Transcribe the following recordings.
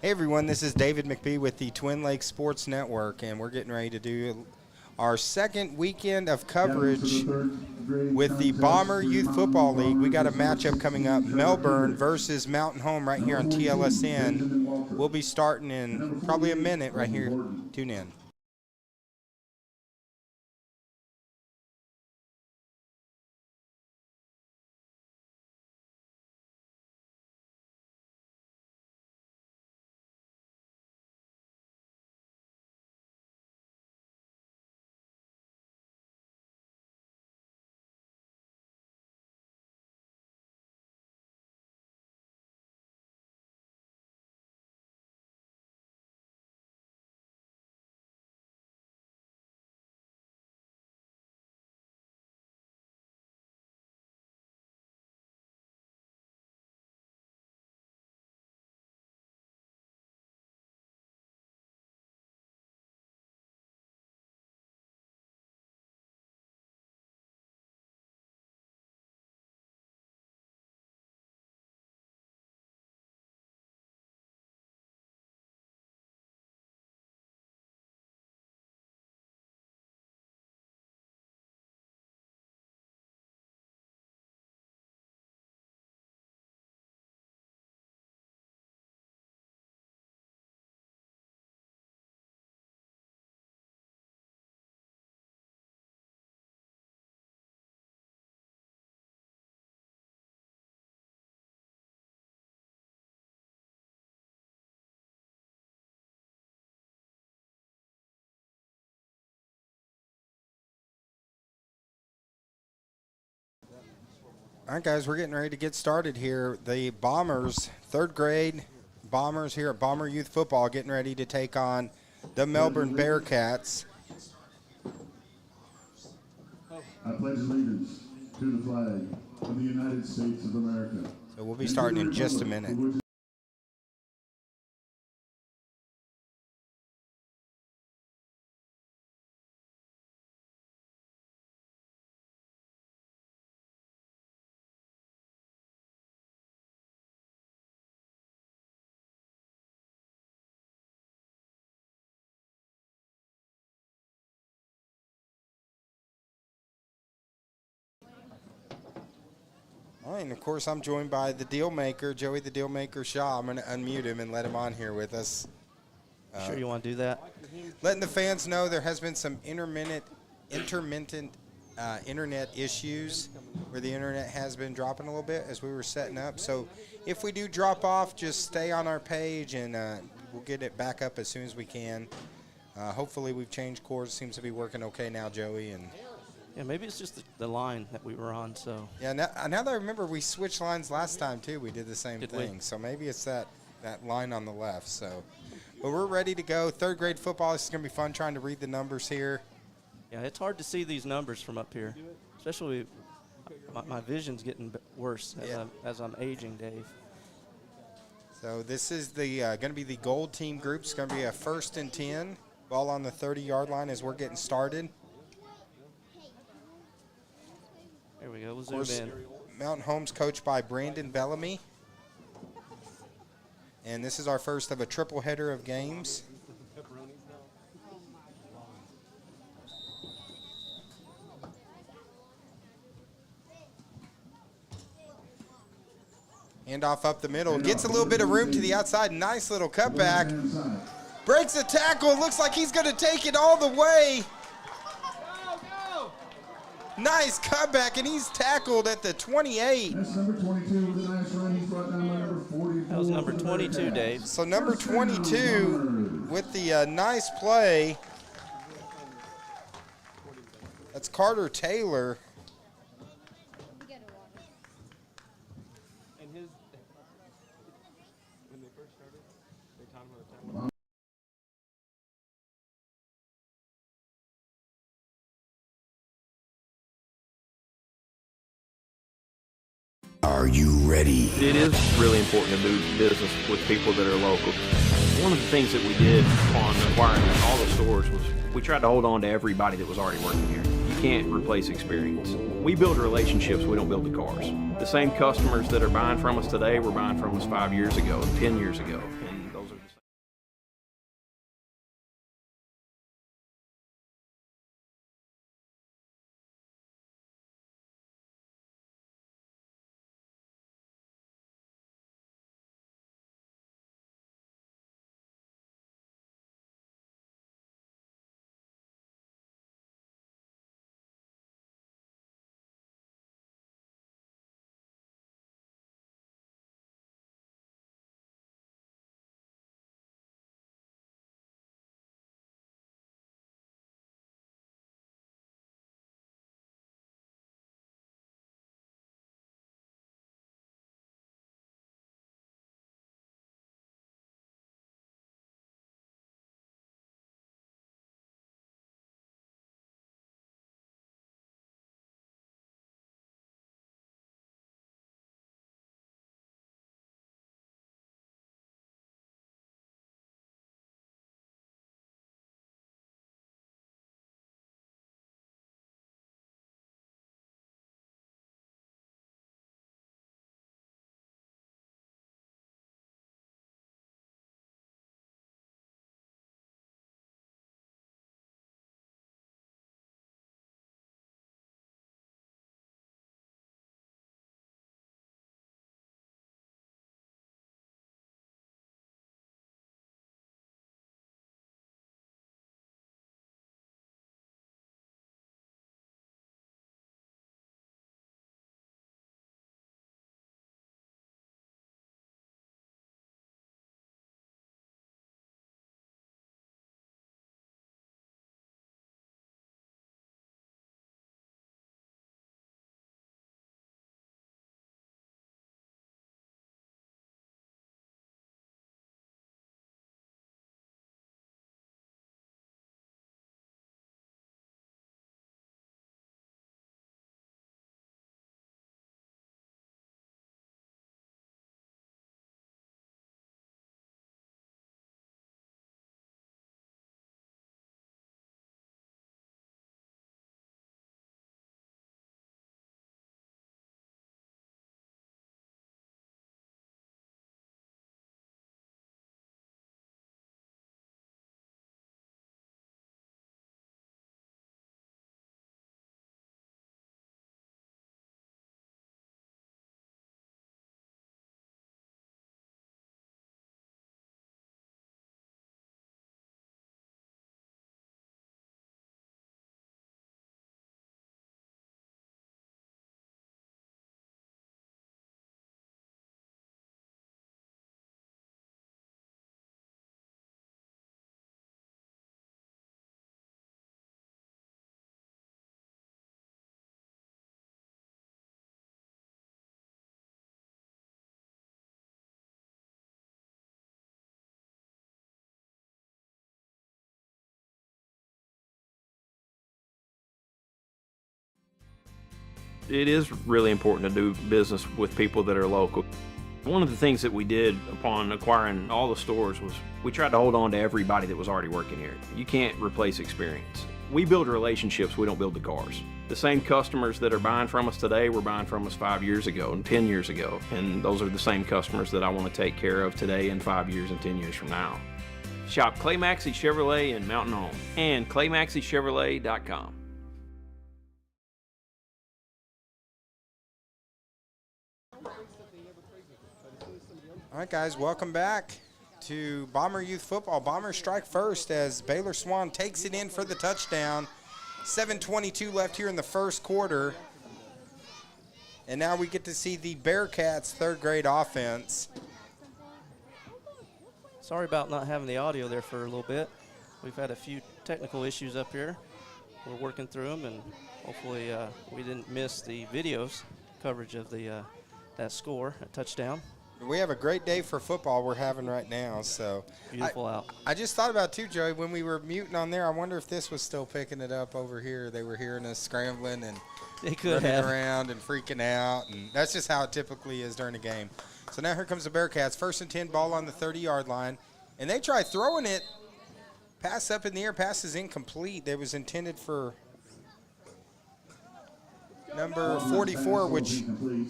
Hey everyone, this is David McBee with the Twin Lakes Sports Network, and we're getting ready to do our second weekend of coverage with the Bomber Youth Football League. We got a matchup coming up, Melbourne versus Mountain Home right here on TLSN. We'll be starting in probably a minute right here. Tune in. All right, guys, we're getting ready to get started here. The Bombers, third grade Bombers here at Bomber Youth Football, getting ready to take on the Melbourne Bearcats. I pledge allegiance to the flag of the United States of America. So we'll be starting in just a minute. All right, and of course, I'm joined by the deal maker, Joey the Deal Maker Shaw. I'm going to unmute him and let him on here with us. Sure you want to do that? Letting the fans know there has been some intermittent internet issues where the internet has been dropping a little bit as we were setting up. So if we do drop off, just stay on our page and we'll get it back up as soon as we can. Hopefully we've changed course. Seems to be working okay now, Joey. And yeah, maybe it's just the line that we were on. So yeah, now that I remember, we switched lines last time too. We did the same thing. So maybe it's that line on the left. So, but we're ready to go. Third grade football. This is gonna be fun trying to read the numbers here. yeah, it's hard to see these numbers from up here, especially my vision's getting worse as I'm aging, Dave. So this is the going to be the gold team group. It's going to be a 1st and 10. Ball on the 30-yard line as we're getting started. There we go. We'll Of course, zoom in. Mountain Home's coached by Brandon Bellamy. And this is our first of a triple header of games. Handoff up the middle. Gets a little bit of room to the outside. Nice little cutback. Breaks the tackle. Looks like he's going to take it all the way. Nice cutback, and he's tackled at the 28. That's number 22 with a nice run. He's brought down by number 44. That was number 22, Dave. So number 22 with the nice play. That's Carter Taylor. Are you ready? It is really important to do business with people that are local. One of the things that we did on acquiring all the stores was we tried to hold on to everybody that was already working here. You can't replace experience. We build relationships, we don't build the cars. The same customers that are buying from us today were buying from us 5 years ago, 10 years ago. And those are the same. It is really important to do business with people that are local. One of the things that we did upon acquiring all the stores was we tried to hold on to everybody that was already working here. You can't replace experience. We build relationships, we don't build the cars. The same customers that are buying from us today were buying from us 5 years ago and 10 years ago. And those are the same customers that I want to take care of today and 5 years and 10 years from now. Shop Clay Maxey Chevrolet in Mountain Home and ClayMaxeyChevrolet.com. All right, guys, welcome back to Bomber Youth Football. Bombers strike first as Baylor Swan takes it in for the touchdown. 7:22 left here in the first quarter. And now we get to see the Bearcats' third-grade offense. Sorry about not having the audio there for a little bit. We've had a few technical issues up here. We're working through them, and hopefully we didn't miss the videos coverage of the that score, a touchdown. We have a great day for football we're having right now. So Beautiful out. I just thought about, too, Joey, when we were muting on there, I wonder if this was still picking it up over here. They were hearing us scrambling and They could running have. around and freaking out. And that's just how it typically is during a game. So now here comes the Bearcats. 1st and 10, ball on the 30-yard line. And they try throwing it. Pass up in the air. Pass is incomplete. That was intended for number 44, which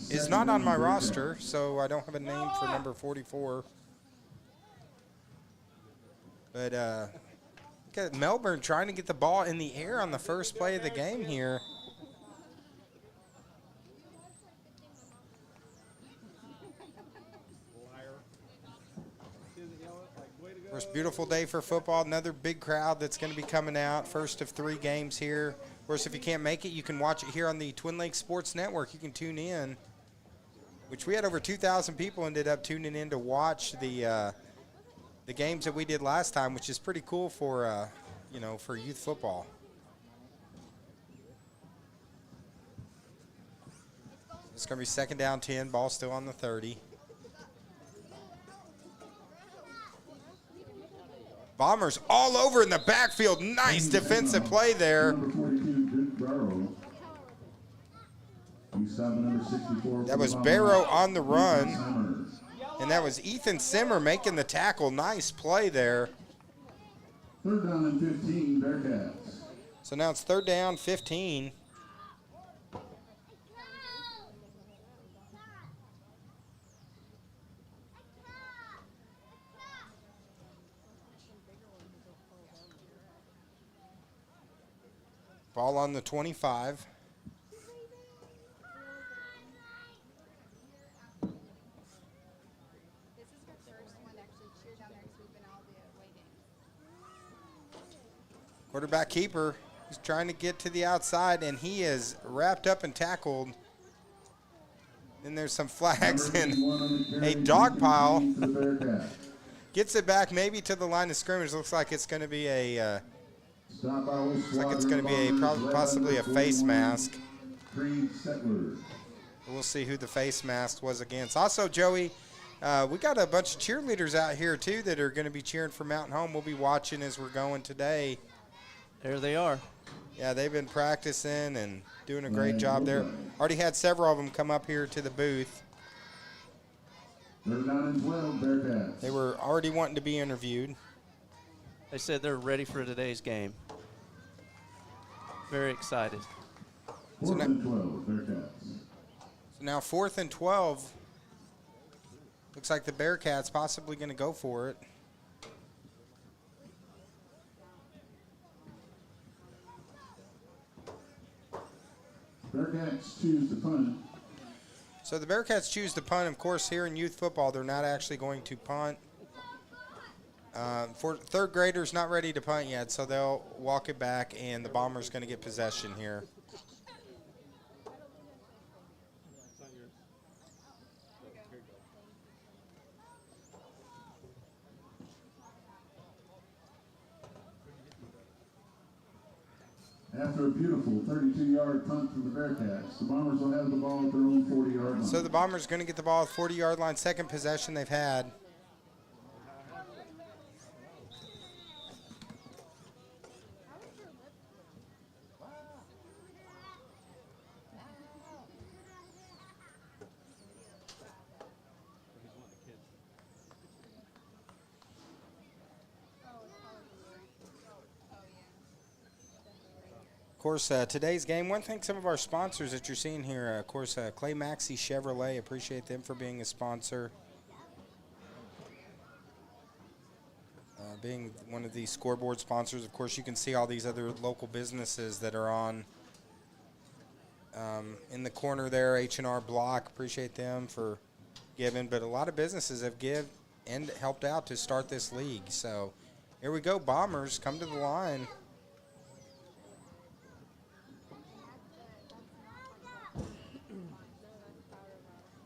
is not on my roster, so I don't have a name for number 44. But look at Melbourne trying to get the ball in the air on the first play of the game here. Of course, beautiful day for football. Another big crowd that's going to be coming out. First of 3 games here. Of course, if you can't make it, you can watch it here on the Twin Lakes Sports Network. You can tune in, which we had over 2,000 people ended up tuning in to watch the games that we did last time, which is pretty cool for for youth football. It's going to be 2nd down 10. Ball still on the 30. Bombers all over in the backfield. Nice defensive play there. That was Barrow on the run. And that was Ethan Simmer making the tackle. Nice play there. 3rd down and 15, Bearcats. So now it's 3rd down, 15. Ball on the 25. Quarterback keeper, he's trying to get to the outside, and he is wrapped up and tackled. Then there's some flags and a dog pile. Gets it back maybe to the line of scrimmage. Looks like it's going to be a possibly a face mask. We'll see who the face mask was against. Also, Joey, we got a bunch of cheerleaders out here too that are going to be cheering for Mountain Home. We'll be watching as we're going today. There they are. Yeah, they've been practicing and doing a great job there. Already had several of them come up here to the booth. 3rd down and 12, Bearcats. They were already wanting to be interviewed. They said they're ready for today's game. Very excited. 4th and 12, Bearcats. So now 4th and 12. Looks like the Bearcats possibly going to go for it. Bearcats choose to punt. So the Bearcats choose to punt. Of course, here in youth football, they're not actually going to punt. For 3rd graders, not ready to punt yet, so they'll walk it back, and the Bombers going to get possession here. After a beautiful 32-yard punt from the Bearcats, the Bombers will have the ball at their own 40-yard line. So the Bombers going to get the ball at 40-yard line, 2nd possession they've had. course, today's game, one thing, some of our sponsors that you're seeing here, of course, Clay Maxey Chevrolet, appreciate them for being a sponsor. Being one of the scoreboard sponsors, of course, you can see all these other local businesses that are on in the corner there, H&R Block, appreciate them for giving, but a lot of businesses have give and helped out to start this league. So here we go, Bombers come to the line.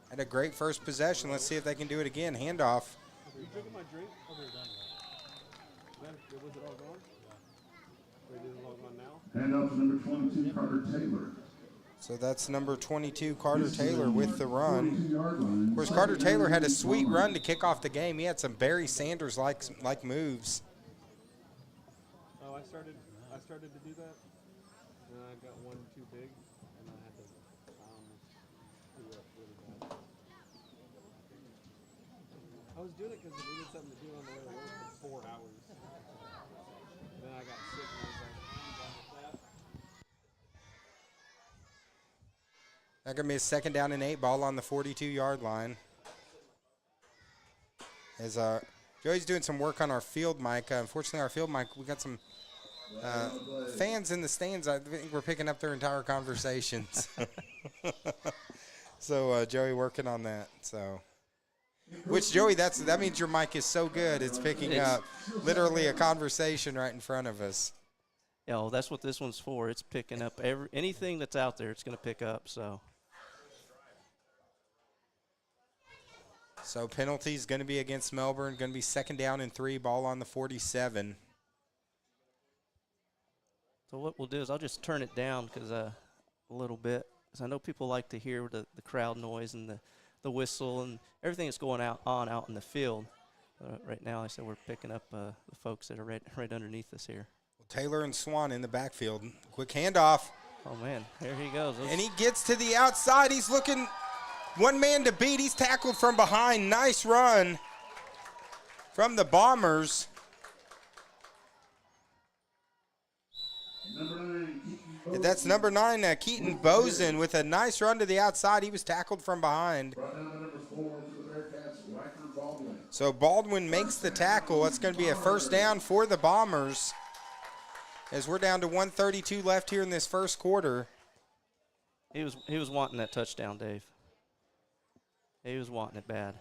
Had a great first possession. Let's see if they can do it again. Handoff. Are you drinking my drink? Oh, they're done. Was it all gone? Wait, is it all gone now? Hand off to number 22, Carter Taylor. So that's number 22, Carter Taylor, with the run. 42-yard line. Of course, Carter Taylor had a sweet run to kick off the game. He had some Barry Sanders-like moves. Oh, I started to do that, and I got one too big, and I had to screw up really bad. I was doing it because I needed something to do on the way to work for 4 hours. And then I got sick, and I was like, I'm done with that. That going to be a 2nd down and 8, ball on the 42-yard line. As Joey's doing some work on our field mic. Unfortunately, our field mic, we got some fans in the stands. I think we're picking up their entire conversations. So Joey working on that. So, which Joey, that means your mic is so good it's picking up literally a conversation right in front of us. Yeah, well, that's what this one's for. It's picking up anything that's out there. It's going to pick up. So penalty's going to be against Melbourne. Going to be 2nd down and 3, ball on the 47. So what we'll do is I'll just turn it down a little bit, because I know people like to hear the crowd noise and the whistle and everything that's going on out in the field. Right now, I said we're picking up the folks that are right underneath us here. Well, Taylor and Swan in the backfield. Quick handoff. Oh, man, there he goes. And he gets to the outside. He's looking one man to beat. He's tackled from behind. Nice run from the Bombers. That's number 9, Keaton Bozen, with a nice run to the outside. He was tackled from behind. So Baldwin makes the tackle. It's going to be a 1st down for the Bombers, as we're down to 1:32 left here in this first quarter. He was wanting that touchdown, Dave. He was wanting it bad.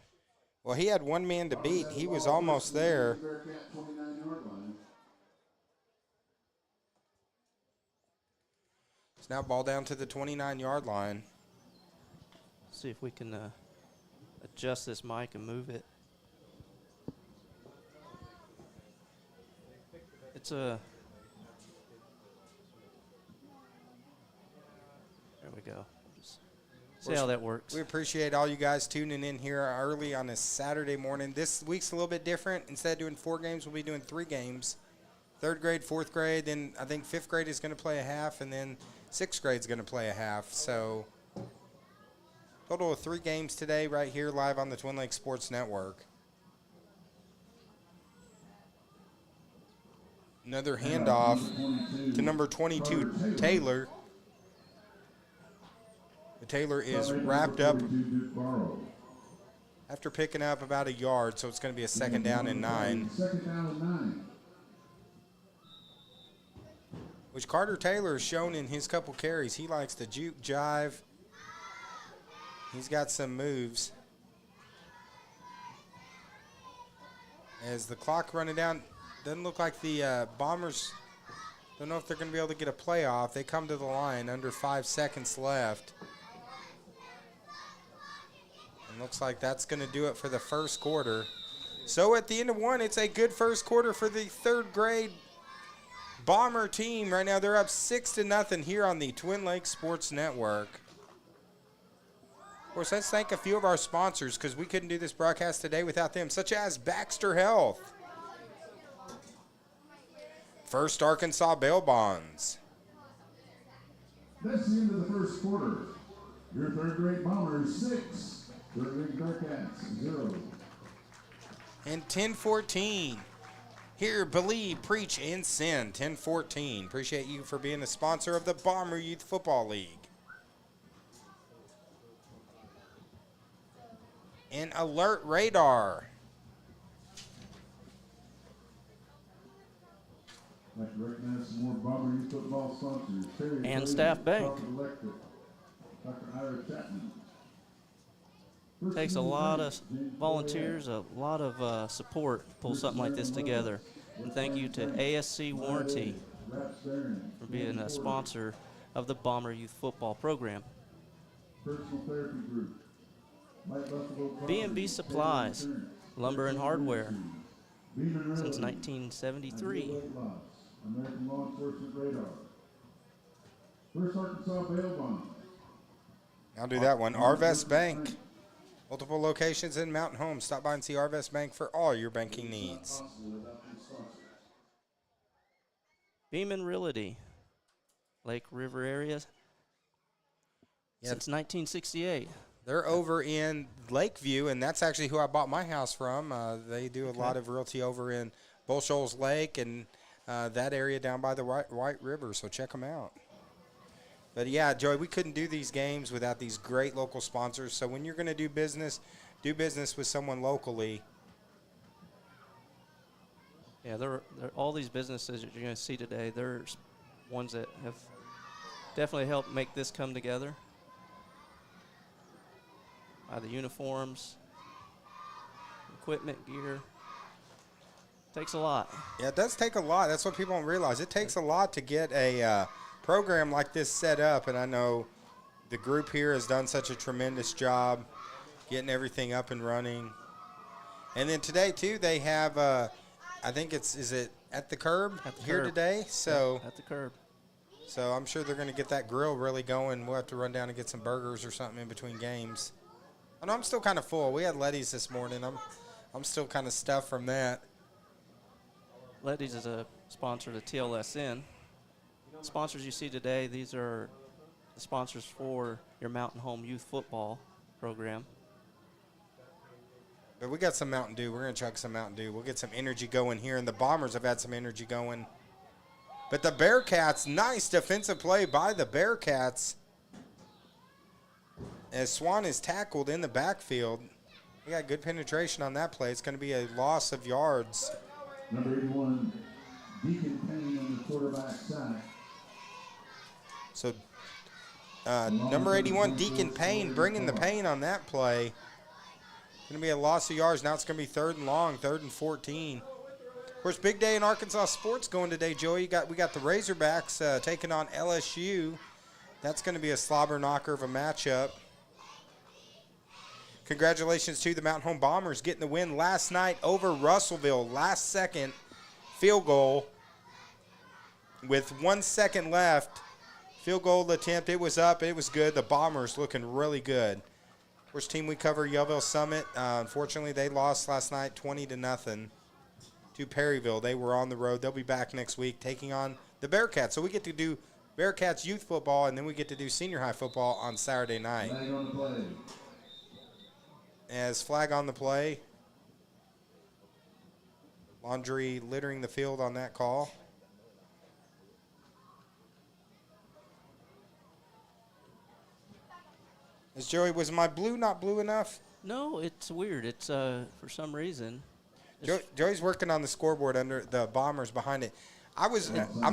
Well, he had one man to beat. He was almost there. It's now ball down to the 29-yard line. See if we can adjust this mic and move it. It's a... There we go. Just see how that works. We appreciate all you guys tuning in here early on a Saturday morning. This week's a little bit different. Instead of doing 4 games, we'll be doing 3 games. 3rd grade, 4th grade, then I think 5th grade is going to play a half, and then 6th grade is going to play a half. So total of 3 games today right here live on the Twin Lakes Sports Network. Another handoff to number 22, Taylor. Taylor is wrapped up after picking up about a yard, so it's going to be a 2nd down and 9. Which Carter Taylor has shown in his couple carries. He likes to juke, jive. He's got some moves. As the clock running down, doesn't look like the Bombers, don't know if they're going to be able to get a playoff. They come to the line under 5 seconds left. And looks like that's going to do it for the first quarter. So at the end of 1, it's a good first quarter for the 3rd grade Bomber team. Right now they're up 6-0 here on the Twin Lakes Sports Network. Of course, let's thank a few of our sponsors, because we couldn't do this broadcast today without them, such as Baxter Health, First Arkansas Bail Bonds. That's the end of the first quarter. Your 3rd grade Bombers 6, 3rd grade Bearcats 0. And 10-14. Hear, believe, preach, and send. 1014. Appreciate you for being a sponsor of the Bomber Youth Football League. And Alert Radar. I'd like to recognize some more Bomber Youth Football sponsors. Terry And Clay, Staff Bank. Corporate Electric, Dr. Ira Chapman. Takes a lot of volunteers, a lot of support to pull something like this together. And thank you to ASC Warranty for being a sponsor of the Bomber Youth Football program. Personal Therapy Group. B&B Supplies, lumber and hardware, since 1973. American Law Enforcement Radar. First Arkansas Bail Bond. I'll do that one. Arvest Bank. Multiple locations in Mountain Home. Stop by and see Arvest Bank for all your banking needs. Beeman Realty, Lake River area, since 1968. They're over in Lakeview, and that's actually who I bought my house from. They do a lot of realty over in Bull Shoals Lake and that area down by the White River, so check them out. But, yeah, Joey, we couldn't do these games without these great local sponsors. So when you're going to do business with someone locally. Yeah, they're all these businesses that you're going to see today, they're ones that have definitely helped make this come together. The uniforms, equipment, gear. Takes a lot. Yeah, it does take a lot. That's what people don't realize. It takes a lot to get a program like this set up, and I know the group here has done such a tremendous job getting everything up and running. And then today, too, they have, I think is it at the curb here today? So at the curb. So I'm sure they're going to get that grill really going. We'll have to run down and get some burgers or something in between games. I know I'm still kind of full. We had Letty's this morning. I'm still kind of stuffed from that. Letty's is a sponsor to TLSN. Sponsors you see today, these are the sponsors for your Mountain Home Youth Football program. But we got some Mountain Dew. We're going to chug some Mountain Dew. We'll get some energy going here, and the Bombers have had some energy going. But the Bearcats, nice defensive play by the Bearcats. As Swan is tackled in the backfield. We got good penetration on that play. It's going to be a loss of yards. Number 81, Deacon Payne on the quarterback side. So number 81, Deacon Payne, bringing the pain on that play. Going to be a loss of yards. Now it's going to be 3rd and long, 3rd and 14. Of course, big day in Arkansas sports going today, Joey. We got the Razorbacks taking on LSU. That's going to be a slobber knocker of a matchup. Congratulations to the Mountain Home Bombers getting the win last night over Russellville. Last second field goal with 1 second left. Field goal attempt, it was up, it was good. The Bombers looking really good. Which team we cover, Yellville Summit. Unfortunately, they lost last night 20-0 to Perryville. They were on the road. They'll be back next week taking on the Bearcats. So we get to do Bearcats youth football, and then we get to do senior high football on Saturday night. Flag on the play. As flag on the play. Laundry littering the field on that call. As Joey, was my blue not blue enough? No, it's weird. It's for some reason. Joey's working on the scoreboard under the Bombers behind it. I'm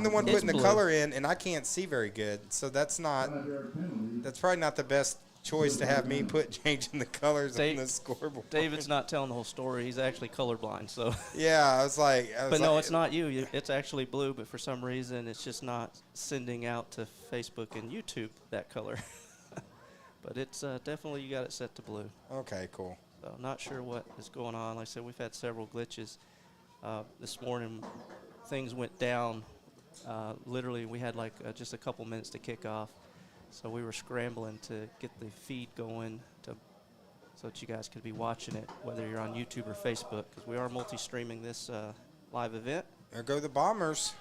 the one putting the blue. color in, and I can't see very good. So that's probably not the best choice to have me changing the colors on the scoreboard. David's not telling the whole story. He's actually colorblind. So. Yeah, I was like. But no, it's not you. It's actually blue, but for some reason it's just not sending out to Facebook and YouTube that color. But it's definitely, you got it set to blue. Okay, cool. So not sure what is going on. Like I said, we've had several glitches. This morning, things went down. Literally, we had just a couple minutes to kick off. So we were scrambling to get the feed going so that you guys could be watching it, whether you're on YouTube or Facebook, because we are multi-streaming this live event. There go the Bombers.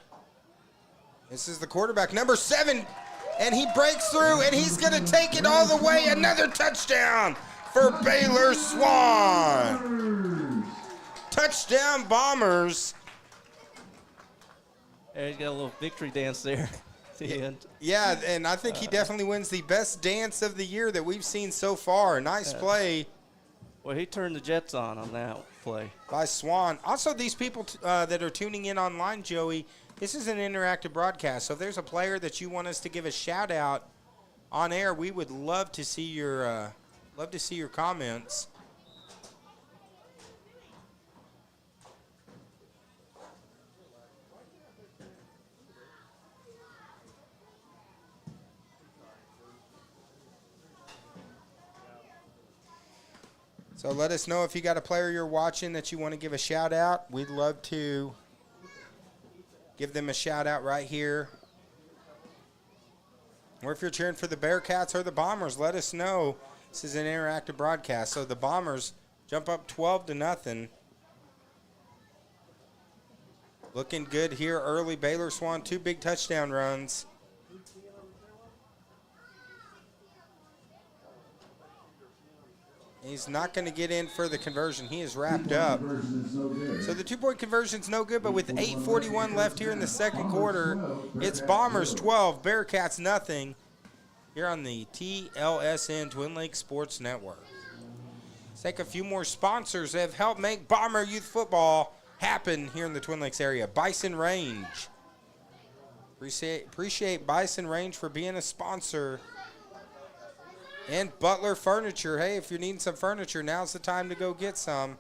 This is the quarterback, number 7, and he breaks through, and he's going to take it all the way. Another touchdown for Baylor Swan. Touchdown Bombers. Yeah, he's got a little victory dance there at the end. Yeah, and I think he definitely wins the best dance of the year that we've seen so far. Nice play Well, he turned the Jets on that play. by Swan. Also, these people that are tuning in online, Joey, this is an interactive broadcast. So if there's a player that you want us to give a shout out on air, we would love to see your comments. So let us know if you got a player you're watching that you want to give a shout out. We'd love to give them a shout out right here. Or if you're cheering for the Bearcats or the Bombers, let us know. This is an interactive broadcast. So the Bombers jump up 12-0. Looking good here early. Baylor Swan, 2 big touchdown runs. He's not going to get in for the conversion. He is wrapped up. So the 2-point conversion's no good, but with 8:41 left here in the second quarter, it's Bombers 12, Bearcats nothing here on the TLSN Twin Lakes Sports Network. Let's take a few more sponsors that have helped make Bomber Youth Football happen here in the Twin Lakes area. Bison Range. Appreciate Bison Range for being a sponsor. And Butler Furniture. Hey, if you're needing some furniture, now's the time to go get some.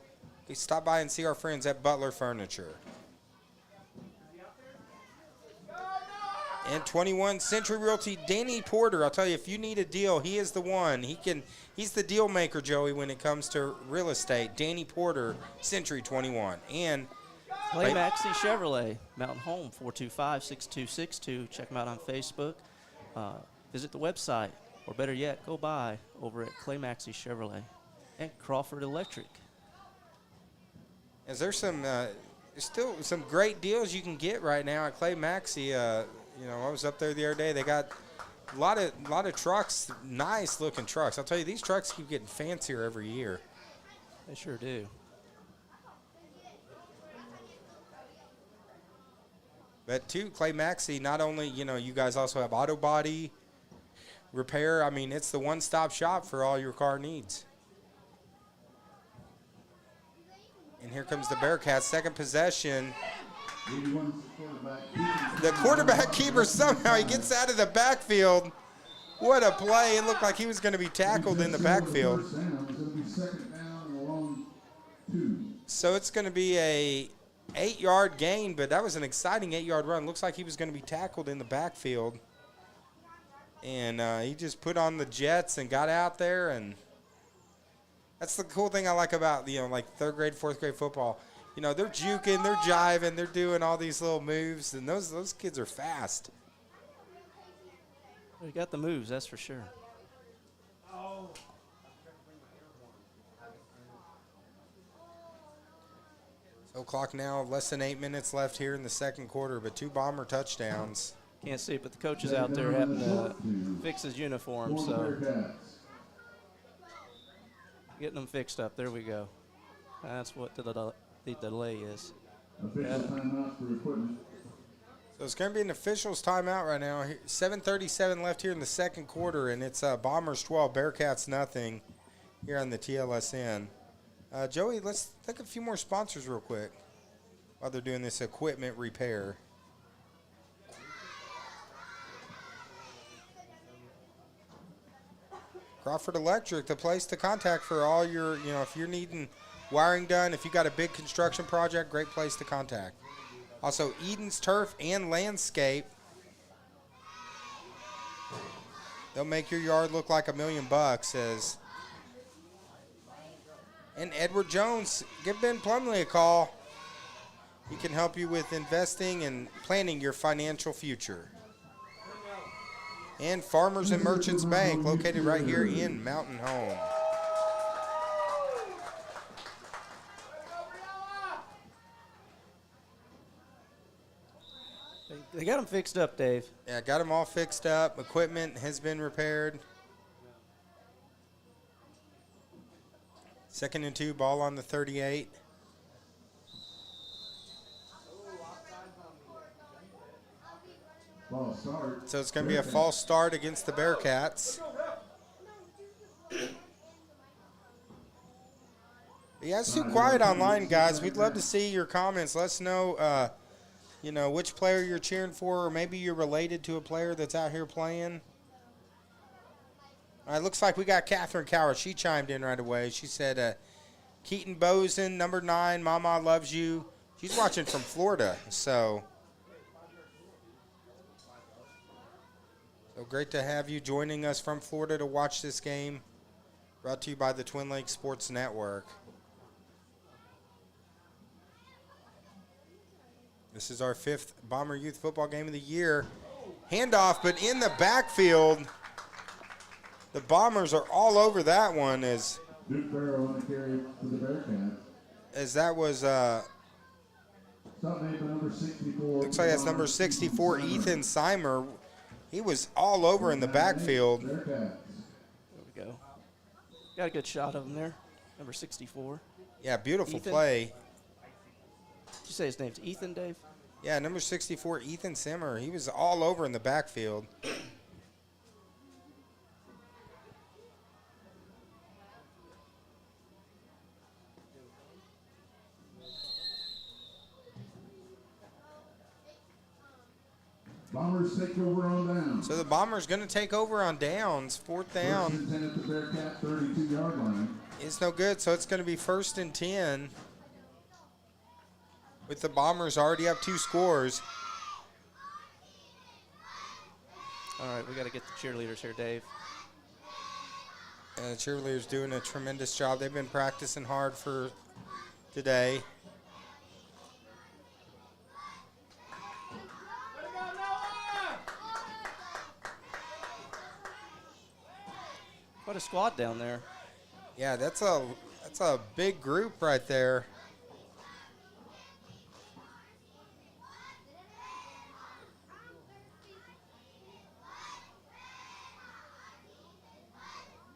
You stop by and see our friends at Butler Furniture. And 21 Century Realty, Danny Porter. I'll tell you, if you need a deal, he is the one. He's the deal maker, Joey, when it comes to real estate. Danny Porter, Century 21. And Clay Maxey Chevrolet, Mountain Home, 425-6262. Check them out on Facebook. Visit the website. Or better yet, go by over at Clay Maxey Chevrolet and Crawford Electric. is there there's still some great deals you can get right now at Clay Maxey. I was up there the other day. They got a lot of trucks, nice looking trucks. I'll tell you, these trucks keep getting fancier every year. They sure do. But too, Clay Maxey, not only, you guys also have auto body repair. I mean, it's the one-stop shop for all your car needs. And here comes the Bearcats, second possession. The quarterback keeper somehow he gets out of the backfield. What a play. It looked like he was going to be tackled in the backfield. So it's going to be a 8-yard gain, but that was an exciting 8-yard run. Looks like he was going to be tackled in the backfield. And he just put on the Jets and got out there, and that's the cool thing I like about, like 3rd grade, 4th grade football. They're juking, they're jiving, they're doing all these little moves, and those kids are fast. We got the moves, that's for sure. So clock now, less than 8 minutes left here in the second quarter, but 2 Bomber touchdowns. Can't see it, but the coach is out there having to fix his uniform, so getting them fixed up. There we go. That's what the delay is. So it's going to be an officials timeout right now. 7:37 left here in the second quarter, and it's Bombers 12, Bearcats nothing here on the TLSN. Joey, let's take a few more sponsors real quick while they're doing this equipment repair. Crawford Electric, the place to contact for all your, if you're needing wiring done, if you got a big construction project, great place to contact. Also, Eden's Turf and Landscape. They'll make your yard look like $1,000,000, And Edward Jones, give Ben Plumley a call. He can help you with investing and planning your financial future. And Farmers and Merchants Bank, located right here in Mountain Home. They got them fixed up, Dave. Yeah, got them all fixed up. Equipment has been repaired. 2nd and 2, ball on the 38. false start. So it's going to be a false start against the Bearcats. Yeah, it's too quiet online, guys. We'd love to see your comments. Let us know, which player you're cheering for, or maybe you're related to a player that's out here playing. All right, looks like we got Catherine Coward. She chimed in right away. She said, Keaton Bozen, number 9, Mama loves you. She's watching from Florida, so great to have you joining us from Florida to watch this game. Brought to you by the Twin Lakes Sports Network. This is our 5th Bomber Youth Football game of the year. Handoff, but in the backfield, the Bombers are all over that one as Duke Farrell on the carry for the Bearcats. as that was Stop made by number 64. looks like that's number 64, Ethan Seimer. He was all over in the backfield. Bearcats. There we go. Got a good shot of him there. Number 64. Yeah, beautiful Ethan? play. Did you say his name's Ethan, Dave? Yeah, number 64, Ethan Simmer. He was all over in the backfield. Bombers take over on down. So the Bombers going to take over on downs. 4th down. First and 10 at the Bearcat 32-yard line. It's no good, so it's going to be 1st and 10. With the Bombers already up 2 scores. All right, we got to get the cheerleaders here, Dave. And the cheerleaders doing a tremendous job. They've been practicing hard for today. What a squad down there. Yeah, that's a big group right there.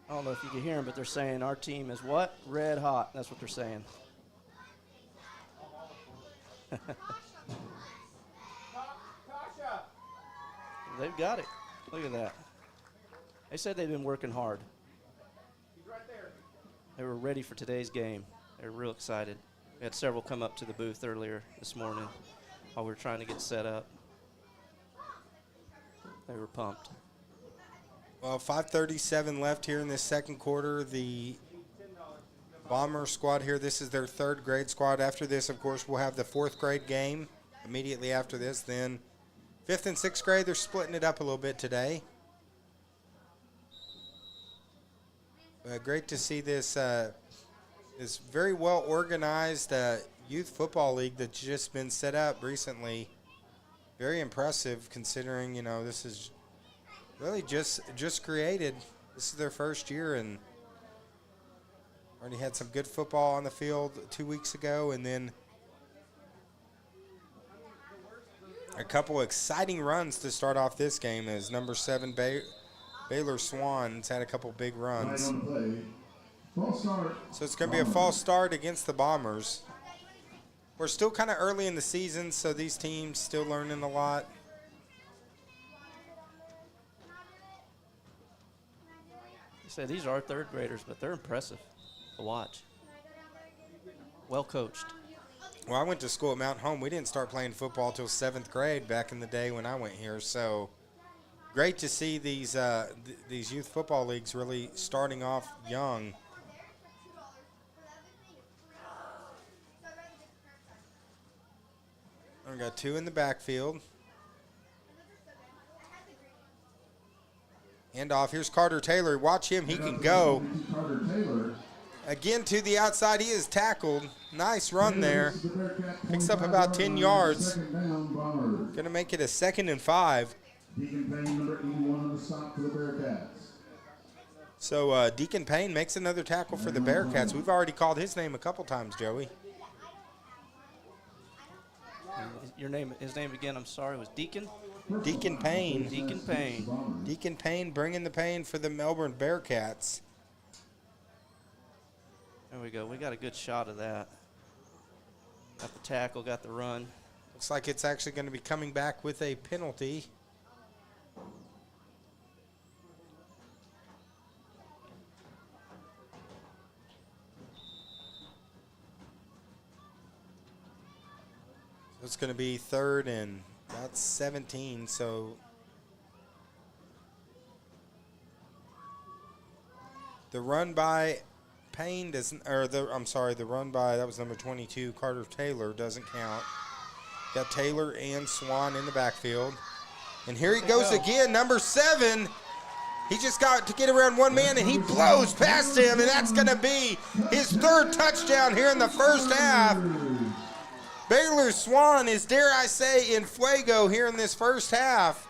I don't know if you can hear them, but they're saying our team is what? Red hot. That's what they're saying. They've got it. Look at that. They said they've been working hard. They were ready for today's game. They were real excited. We had several come up to the booth earlier this morning while we were trying to get set up. They were pumped. Well, 5:37 left here in this second quarter. The Bomber squad here, this is their 3rd grade squad. After this, of course, we'll have the 4th grade game immediately after this. Then 5th and 6th grade, they're splitting it up a little bit today. Great to see this this very well organized youth football league that's just been set up recently. Very impressive considering, this is really just created. This is their 1st year and already had some good football on the field 2 weeks ago, and then a couple exciting runs to start off this game as number 7 Baylor Swans had a couple big runs. Right on the play. False start. So it's going to be a false start against the Bombers. We're still kind of early in the season, so these teams still learning a lot. You say these are 3rd graders, but they're impressive to watch. Well coached. Well, I went to school at Mount Home. We didn't start playing football till 7th grade back in the day when I went here. So great to see these youth football leagues really starting off young. We got 2 in the backfield. Hand off. Here's Carter Taylor. Watch him. He can go. Carter Taylor. Again to the outside. He is tackled. Nice run there. Picks up about 10 yards. Second down, Bombers. Going to make it a 2nd and 5. Deacon Payne, number 81 on the stop for the Bearcats. So Deacon Payne makes another tackle for the Bearcats. We've already called his name a couple times, Joey. His name again, I'm sorry, was Deacon? Deacon Payne. Deacon Payne. Deacon Payne bringing the pain for the Melbourne Bearcats. There we go. We got a good shot of that. Got the tackle, got the run. Looks like it's actually going to be coming back with a penalty. It's going to be 3rd and about 17. So the run by Payne doesn't, or the run by, that was number 22, Carter Taylor, doesn't count. Got Taylor and Swan in the backfield. And here he goes again, number 7. He just got to get around one man, and he blows past him, and that's going to be his 3rd touchdown here in the first half. Baylor Swan is, dare I say, in fuego here in this first half,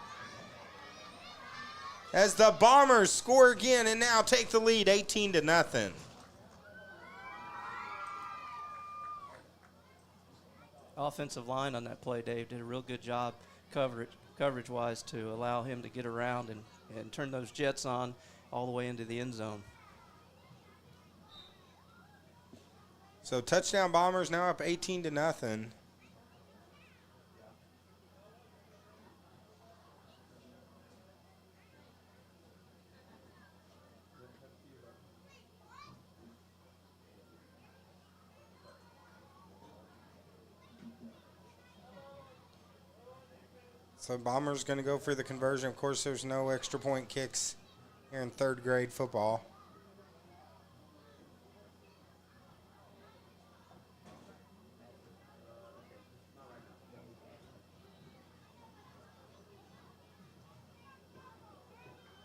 as the Bombers score again and now take the lead 18-0. Offensive line on that play, Dave, did a real good job coverage-wise to allow him to get around and turn those jets on all the way into the end zone. So touchdown Bombers now up 18-0. So Bombers going to go for the conversion. Of course, there's no extra point kicks here in 3rd grade football.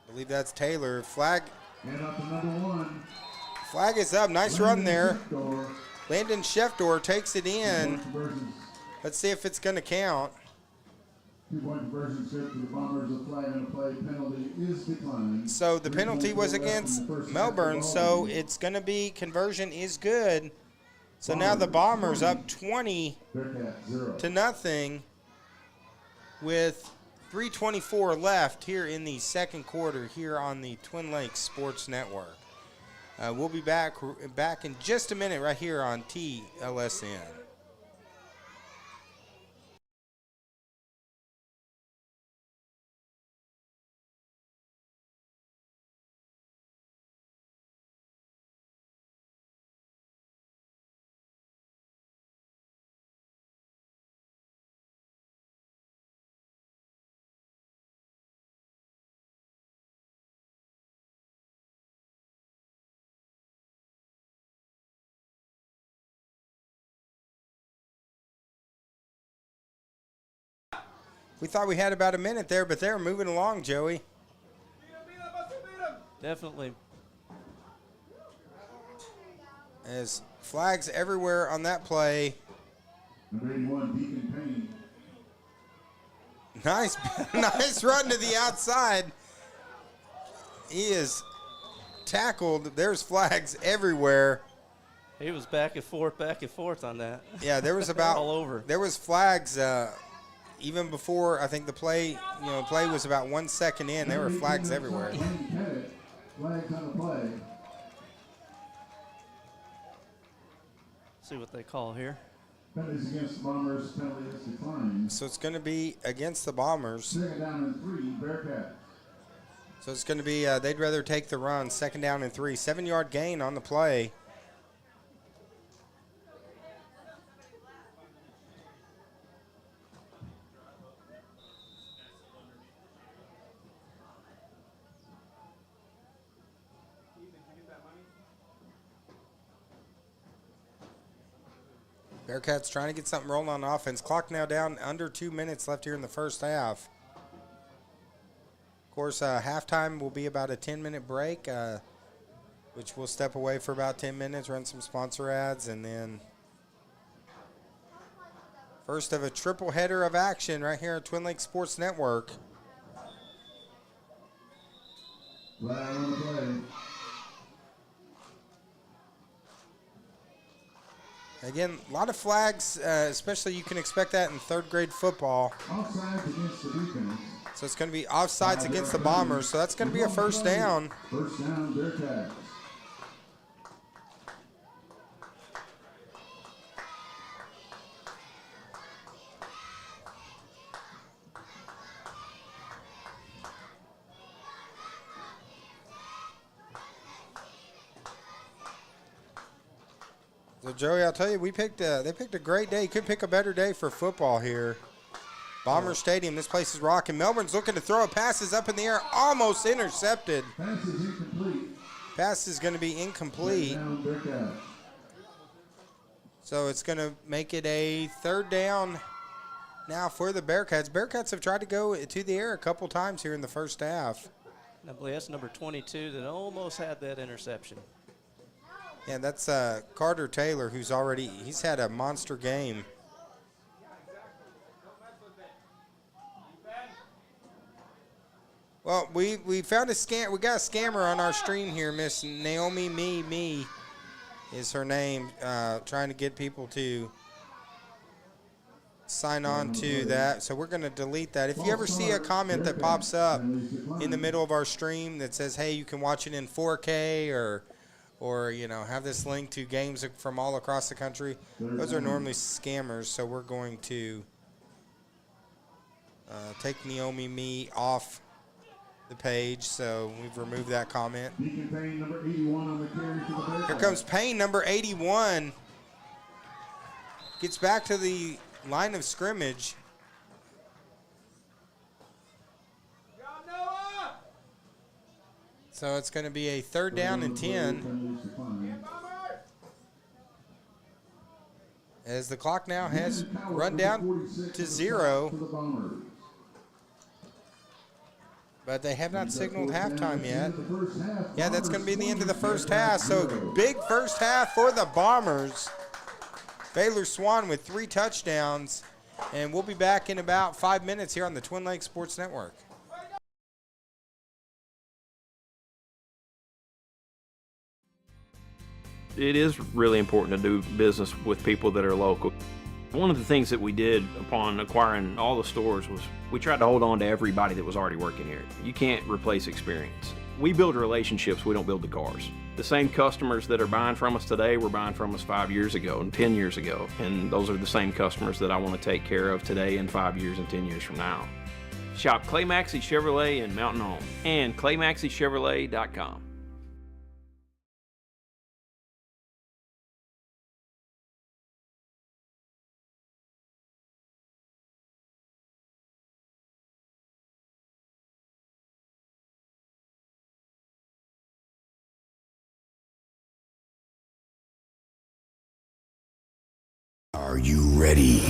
I believe that's Taylor. Flag. And up to number 1. Flag is up. Nice run there. Shefdor. Landon Shefdor takes it in. 2-point conversion. Let's see if it's going to count. 2-point conversion set to the Bombers. The flag on the play. Penalty is declined. So the penalty was against Melbourne, so it's going to be conversion is good. So now the Bombers up 20-0 with 3:24 left here in the second quarter here on the Twin Lakes Sports Network. We'll be back in just a minute right here on TLSN. We thought we had about a minute there, but they're moving along, Joey. Definitely. As flags everywhere on that play. Number 81, Deacon Payne. Nice, nice run to the outside. He is tackled. There's flags everywhere. He was back and forth on that. Yeah, there was about all over. There was flags even before I think the play was about 1 second in. There were flags everywhere. Flags on the play. See what they call here. Penalties against the Bombers. Penalty is declined. So it's going to be against the Bombers. 2nd down and 3, Bearcats. So it's going to be they'd rather take the run. 2nd down and 3. 7-yard gain on the play. Bearcats trying to get something rolling on offense. Clock now down, under 2 minutes left here in the first half. Of course, halftime will be about a 10-minute break, which we'll step away for about 10 minutes, run some sponsor ads, and then first of a triple header of action right here at Twin Lakes Sports Network. Flag on the play. Again, a lot of flags, especially you can expect that in 3rd grade football. Offsides against the defense. So it's going to be offsides against the Bombers, so that's going to be a first down. First down, Bearcats. So Joey, I'll tell you, they picked a great day. You could pick a better day for football here. Bomber Stadium, this place is rocking. Melbourne's looking to throw it. Passes up in the air, almost intercepted. Pass is incomplete. Pass is going to be incomplete. Down, Bearcats. So it's going to make it a third down now for the Bearcats. Bearcats have tried to go to the air a couple times here in the first half. I believe that's number 22 that almost had that interception. Yeah, that's Carter Taylor, he's had a monster game. Well, we found we got a scammer on our stream here. Miss Naomi Me is her name, trying to get people to sign on to that. So we're going to delete that. If you ever see a comment that pops up in the middle of our stream that says, hey, you can watch it in 4K or have this link to games from all across the country, those are normally scammers. So we're going to take Naomi Me off the page, so we've removed that comment. Deacon Payne, number 81 on the carry for the Bearcats. Here comes Payne, number 81. Gets back to the line of scrimmage. So it's going to be a third down and 10. As the clock now has run down to 0. But they have not signaled halftime yet. Yeah, that's going to be the end of the first half. So big first half for the Bombers. Baylor Swan with 3 touchdowns. And we'll be back in about 5 minutes here on the Twin Lakes Sports Network. It is really important to do business with people that are local. One of the things that we did upon acquiring all the stores was we tried to hold on to everybody that was already working here. You can't replace experience. We build relationships, we don't build the cars. The same customers that are buying from us today were buying from us 5 years ago and 10 years ago. And those are the same customers that I want to take care of today and 5 years and 10 years from now. Shop Clay Maxey Chevrolet in Mountain Home and ClayMaxeyChevrolet.com. Are you ready?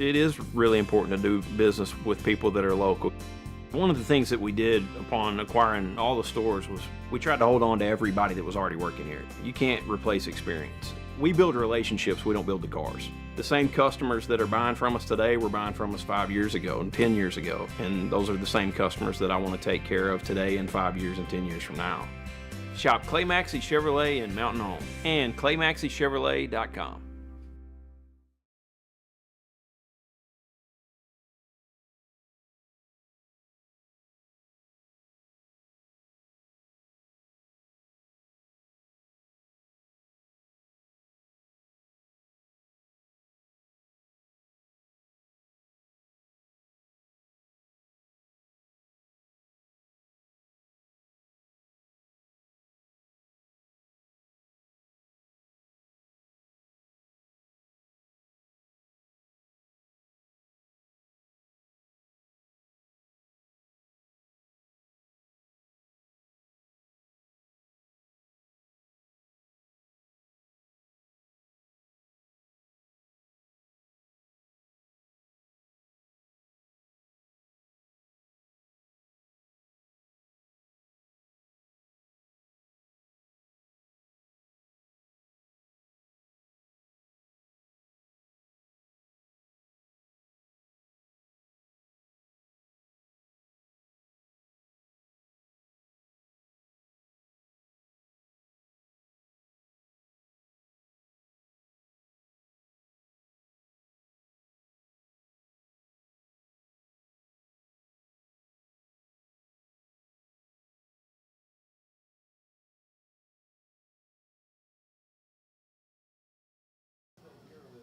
it is really important to do business with people that are local. One of the things that we did upon acquiring all the stores was we tried to hold on to everybody that was already working here. You can't replace experience. We build relationships, we don't build the cars. The same customers that are buying from us today were buying from us 5 years ago and 10 years ago. And those are the same customers that I want to take care of today and 5 years and 10 years from now. Shop Clay Maxey Chevrolet in Mountain Home and ClayMaxeyChevrolet.com.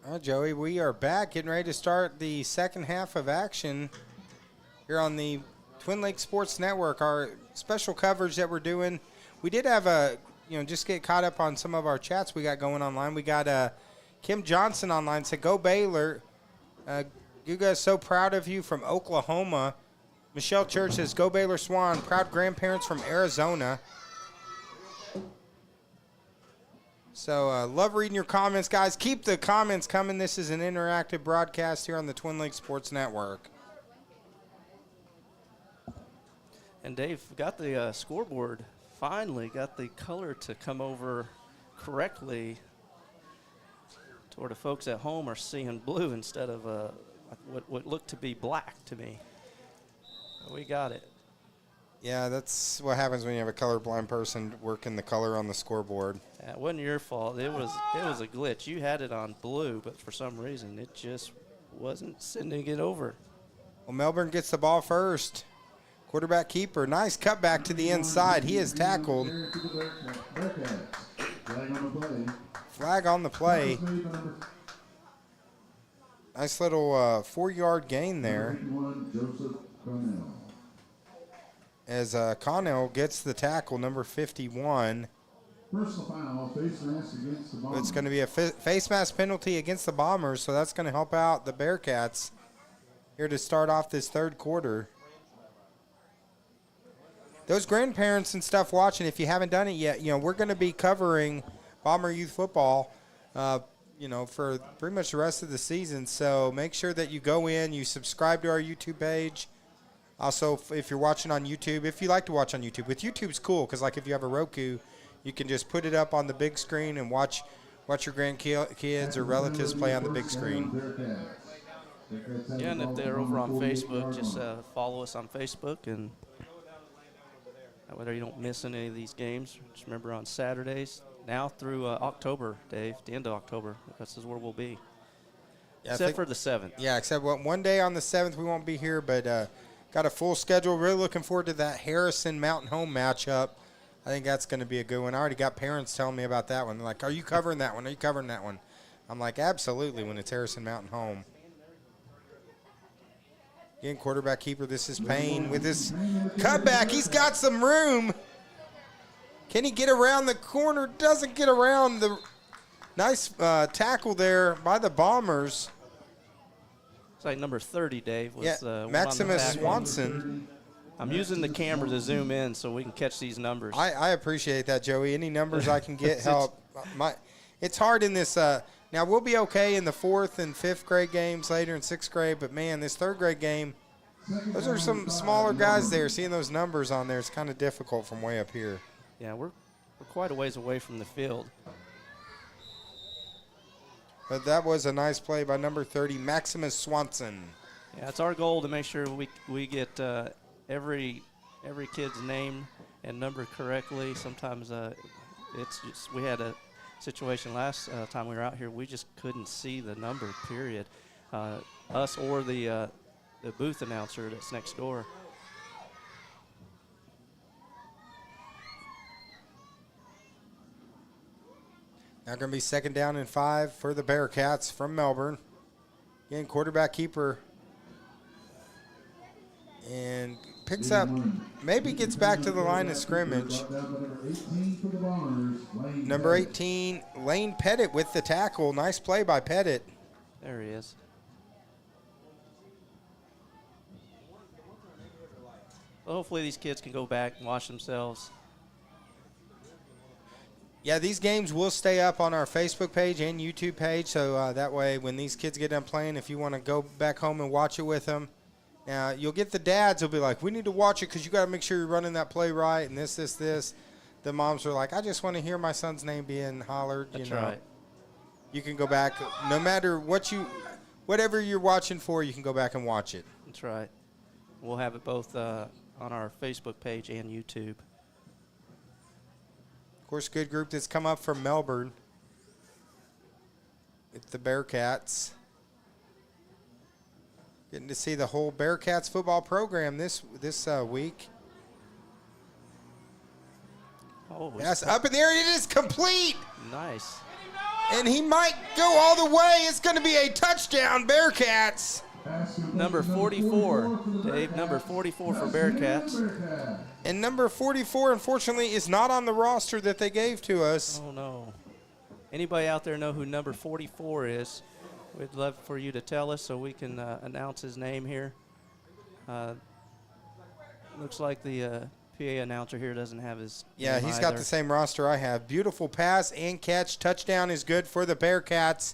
All right, Joey, we are back, getting ready to start the second half of action here on the Twin Lakes Sports Network. Our special coverage that we're doing, we did have just get caught up on some of our chats we got going online. We got Kim Johnson online, said, "Go Baylor. You guys so proud of you from Oklahoma." Michelle Church says, "Go Baylor Swan. Proud grandparents from Arizona." So love reading your comments, guys. Keep the comments coming. This is an interactive broadcast here on the Twin Lakes Sports Network. And Dave, got the scoreboard, finally got the color to come over correctly to where the folks at home are seeing blue instead of what looked to be black to me. We got it. Yeah, that's what happens when you have a colorblind person working the color on the scoreboard. It wasn't your fault. It was a glitch. You had it on blue, but for some reason it just wasn't sending it over. Well, Melbourne gets the ball first. Quarterback keeper, nice cutback to the inside. He is tackled. Flag on the play. Nice little 4-yard gain there. As Connell gets the tackle, number 51. It's going to be a face mask penalty against the Bombers, so that's going to help out the Bearcats here to start off this third quarter. Those grandparents and stuff watching, if you haven't done it yet, we're going to be covering Bomber Youth Football, for pretty much the rest of the season. So make sure that you go in, you subscribe to our YouTube page. Also, if you're watching on YouTube, if you like to watch on YouTube, with YouTube's cool because, like, if you have a Roku, you can just put it up on the big screen and watch your grandkids or relatives play on the big screen. Yeah, and if they're over on Facebook, just follow us on Facebook, and that way you don't miss any of these games. Just remember on Saturdays, now through October, Dave, the end of October, this is where we'll be. Yeah, except for the 7th. Yeah, except one day on the 7th we won't be here, but got a full schedule. Really looking forward to that Harrison Mountain Home matchup. I think that's going to be a good one. I already got parents telling me about that one. They're like, "Are you covering that one? Are you covering that one?" I'm like, absolutely, when it's Harrison Mountain Home. Again, quarterback keeper, this is Payne with his cutback. He's got some room. Can he get around the corner? Doesn't get around the nice tackle there by the Bombers. It's like number 30, Dave. Was, Maximus Swanson. I'm using the camera to zoom in so we can catch these numbers. I appreciate that, Joey. Any numbers I can get help. It's hard in this Now, we'll be okay in the 4th and 5th grade games later in 6th grade, but, man, this 3rd grade game, those are some smaller guys there. Seeing those numbers on there is kind of difficult from way up here. Yeah, we're quite a ways away from the field. But that was a nice play by number 30, Maximus Swanson. Yeah, it's our goal to make sure we get every kid's name and number correctly. Sometimes it's just, we had a situation last time we were out here, we just couldn't see the number, period. Us or the booth announcer that's next door. Now going to be 2nd down and 5 for the Bearcats from Melbourne. Again, quarterback keeper. And picks up, maybe gets back to the line of scrimmage. Number 18, Lane Pettit with the tackle. Nice play by Pettit. There he is. Well, hopefully these kids can go back and watch themselves. Yeah, these games will stay up on our Facebook page and YouTube page, so that way when these kids get done playing, if you want to go back home and watch it with them. Now, you'll get the dads who'll be like, we need to watch it because you got to make sure you're running that play right and this. The moms are like, I just want to hear my son's name being hollered. That's you know. right. You can go back. No matter whatever you're watching for, you can go back and watch it. That's right. We'll have it both on our Facebook page and YouTube. Of course, good group that's come up from Melbourne with the Bearcats. Getting to see the whole Bearcats football program this week. Oh, That's up in the air. It is complete. Nice. And he might go all the way. It's going to be a touchdown, Bearcats. Number 44, Dave. Number 44 for Bearcats. And number 44, unfortunately, is not on the roster that they gave to us. Oh, no. Anybody out there know who number 44 is? We'd love for you to tell us so we can announce his name here. Looks like the PA announcer here doesn't have his Yeah, name he's either. got the same roster I have. Beautiful pass and catch. Touchdown is good for the Bearcats.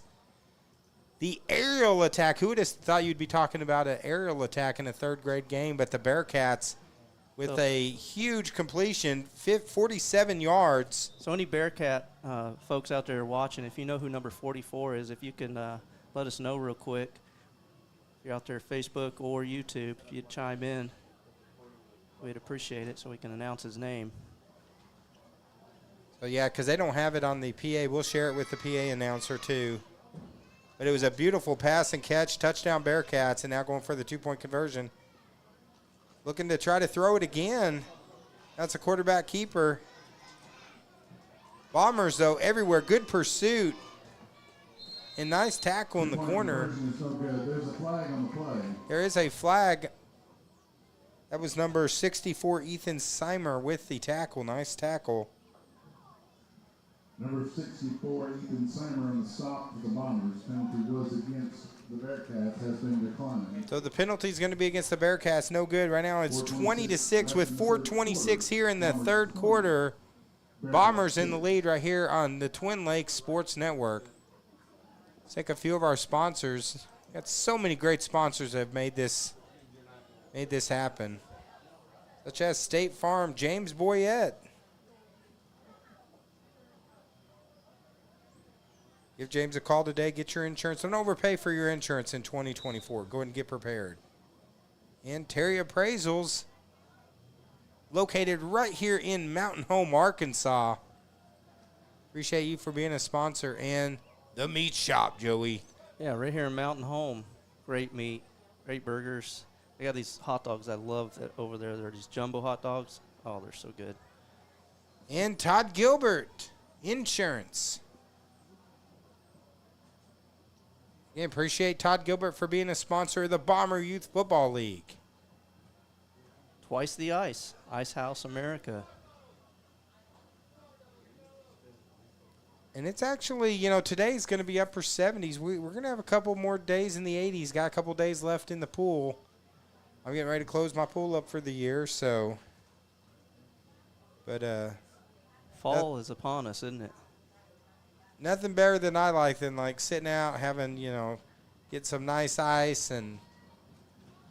The aerial attack. Who would have thought you'd be talking about an aerial attack in a 3rd grade game? But the Bearcats with a huge completion, 47 yards. So any Bearcat folks out there watching, if you know who number 44 is, if you can let us know real quick. If you're out there Facebook or YouTube, if you'd chime in, we'd appreciate it so we can announce his name. So, yeah, because they don't have it on the PA. We'll share it with the PA announcer, too. But it was a beautiful pass and catch. Touchdown Bearcats, and now going for the 2-point conversion. Looking to try to throw it again. That's a quarterback keeper. Bombers, though, everywhere. Good pursuit. And nice tackle in the corner. There's a flag on the play. There is a flag. That was number 64, Ethan Seimer, with the tackle. Nice tackle. Number 64, Ethan Seimer on the stop for the Bombers. Penalty was against the Bearcats, has been declined. So the penalty is going to be against the Bearcats. No good. Right now it's 20-6 with 4:26 here in the 3rd quarter. Bombers in the lead right here on the Twin Lakes Sports Network. Let's take a few of our sponsors. Got so many great sponsors that have made this happen, such as State Farm, James Boyette. Give James a call today. Get your insurance. Don't overpay for your insurance in 2024. Go ahead and get prepared. And Terry Appraisals, located right here in Mountain Home, Arkansas. Appreciate you for being a sponsor. And the meat shop, Joey. Yeah, right here in Mountain Home. Great meat, great burgers. They got these hot dogs I love that over there. They're these jumbo hot dogs. Oh, they're so good. And Todd Gilbert, Insurance. Yeah, appreciate Todd Gilbert for being a sponsor of the Bomber Youth Football League. Twice the Ice, Ice House America. And it's actually, today's going to be upper 70s. We're going to have a couple more days in the 80s. Got a couple days left in the pool. I'm getting ready to close my pool up for the year, so. But, Fall is upon us, isn't it? Nothing better than I like than like sitting out, having, get some nice ice and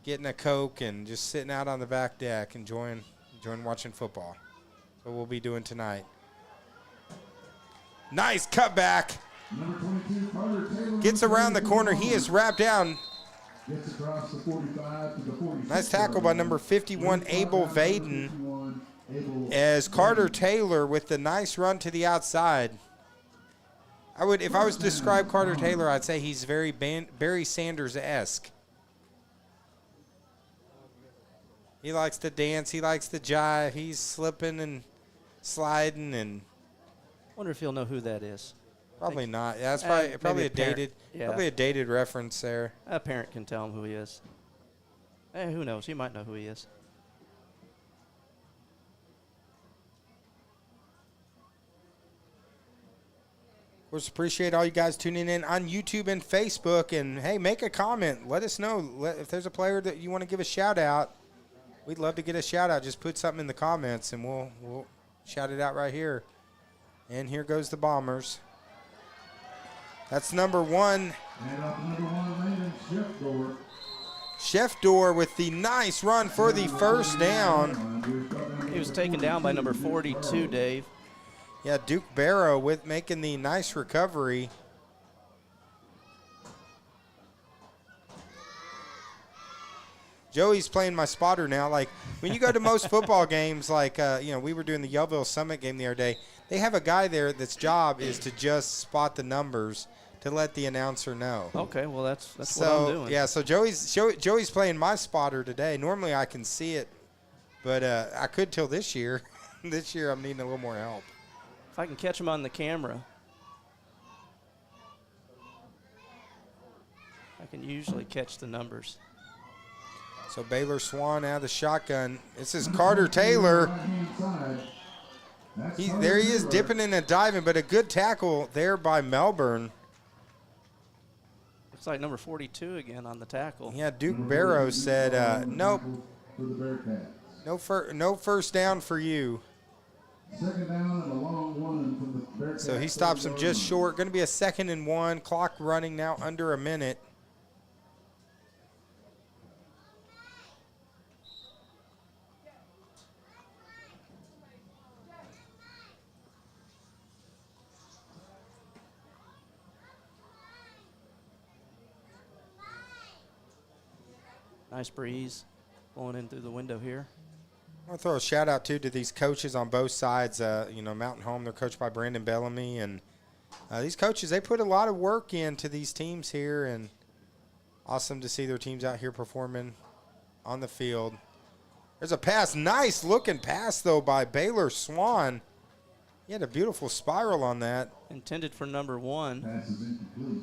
getting a Coke and just sitting out on the back deck, enjoying watching football. So we'll be doing tonight. Nice cutback. Number 22, Carter Taylor. Gets around the corner. He is wrapped down. Gets across the 45 to the 46. Nice tackle by number 51, Abel Vaden, as Carter Taylor with the nice run to the outside. If I was to describe Carter Taylor, I'd say he's very Barry Sanders-esque. He likes to dance. He likes to jive. He's slipping and sliding, and Wonder if he'll know who that is. probably not. Yeah, that's probably maybe a dated, yeah. probably a dated reference there. A parent can tell him who he is. Hey, who knows? He might know who he is. Of course, appreciate all you guys tuning in on YouTube and Facebook. And, hey, make a comment. Let us know if there's a player that you want to give a shout-out. We'd love to get a shout-out. Just put something in the comments, and we'll shout it out right here. And here goes the Bombers. That's number 1. And up number 1, Landon Shefdor. Shefdor with the nice run for the first down. He was taken down by number 42, Dave. Yeah, Duke Barrow with making the nice recovery. Joey's playing my spotter now. Like, when you go to most football games, like, we were doing the Yellville Summit game the other day, they have a guy there that's job is to just spot the numbers to let the announcer know. Okay, well, that's So, what I'm doing. yeah, so Joey's playing my spotter today. Normally I can see it, but I could till this year. This year I'm needing a little more help. If I can catch him on the camera, I can usually catch the numbers. So Baylor Swan out of the shotgun. This is Carter Taylor. There he is, dipping in and diving, but a good tackle there by Melbourne. Looks like number 42 again on the tackle. Yeah, Duke Barrow said, nope, For the Bearcats. no first down for you. Second down and a long one from the Bearcats. So he stops him just short. Going to be a 2nd and 1. Clock running now under a minute. Nice breeze blowing in through the window here. I want to throw a shout out too to these coaches on both sides. Mountain Home, they're coached by Brandon Bellamy, and these coaches, they put a lot of work into these teams here, and awesome to see their teams out here performing on the field. There's a pass, nice looking pass though by Baylor Swan. He had a beautiful spiral on that. Intended for number 1. Pass is incomplete.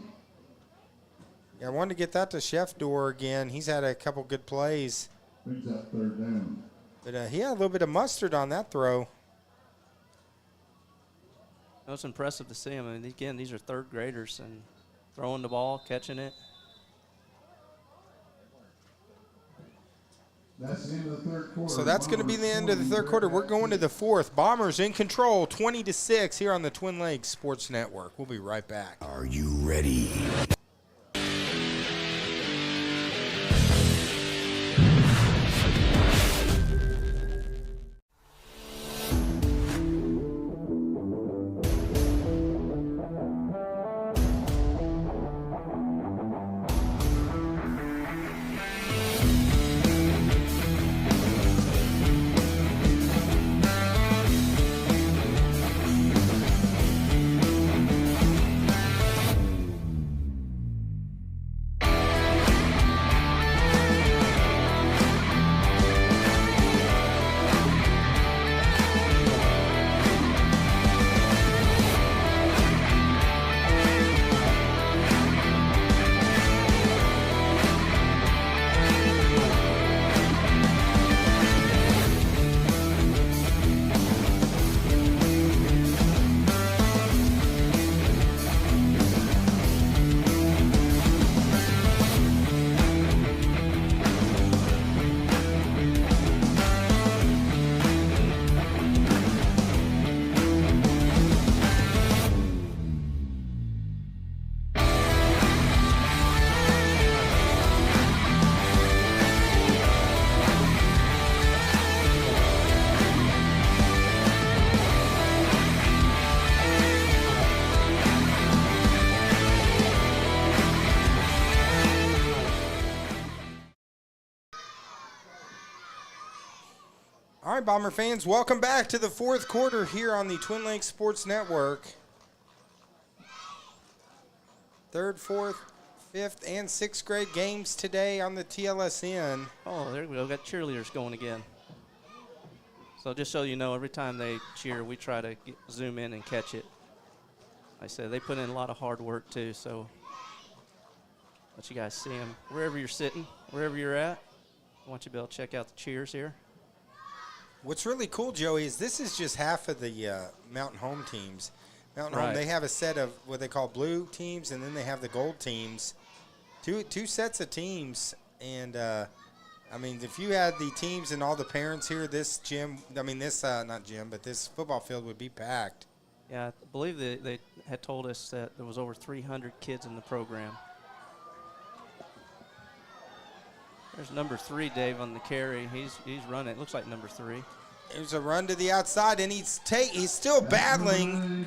Yeah, I wanted to get that to Shefdor again. He's had a couple good plays. Brings up 3rd down. But he had a little bit of mustard on that throw. It's impressive to see him. I mean, again, these are 3rd graders and throwing the ball, catching it. That's the end of the 3rd quarter. So that's going to be the end of the 3rd quarter. We're going to the 4th. Bombers in control, 20-6 here on the Twin Lakes Sports Network. We'll be right back. Are you ready? All right, Bomber fans, welcome back to the fourth quarter here on the Twin Lakes Sports Network. Third, fourth, fifth, and sixth grade games today on the TLSN. Oh, there we go. Got cheerleaders going again. So just so you know, every time they cheer, we try to zoom in and catch it. Like I said, they put in a lot of hard work too, so let you guys see them wherever you're sitting, wherever you're at. I want you to be able to check out the cheers here. What's really cool, Joey, is this is just half of the Mountain Home teams. Mountain Home, Right. they have a set of what they call blue teams, and then they have the gold teams. Two sets of teams, and I mean, if you had the teams and all the parents here, this gym, I mean, this not gym, but this football field would be packed. Yeah, I believe they had told us that there was over 300 kids in the program. There's number 3, Dave, on the carry. He's running. It looks like number 3. There's a run to the outside, and he's still battling.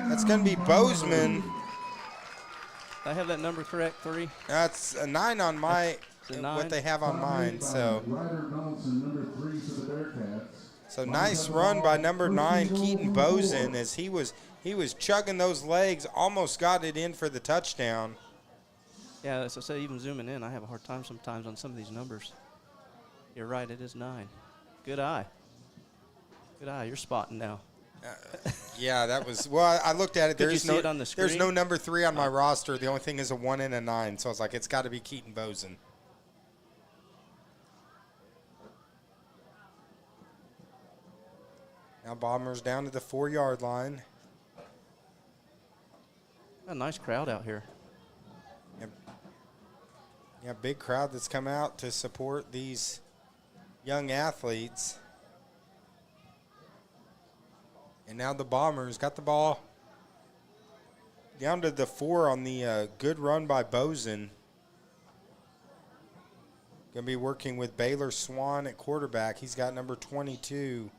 That's going to be Bozeman. I have that number correct, 3? That's a 9 on my It's a what 9. they have on mine. So Ryder Donaldson, number 3 for the Bearcats. so nice run by number 9, Keaton Bozen, as he was chugging those legs, almost got it in for the touchdown. Yeah, as I say, even zooming in, I have a hard time sometimes on some of these numbers. You're right, it is 9. Good eye. Good eye, you're spotting now. Yeah, that was well. I looked at it. Could you There's see no it on the there's no screen? number 3 on my roster. The only thing is a 1 and a 9. So I was like, it's got to be Keaton Bozen. Now Bombers down to the 4-yard line. A nice crowd out here. Yeah, big crowd that's come out to support these young athletes. And now the Bombers got the ball down to the 4 on the good run by Bozen. Going to be working with Baylor Swan at quarterback. He's got number 22,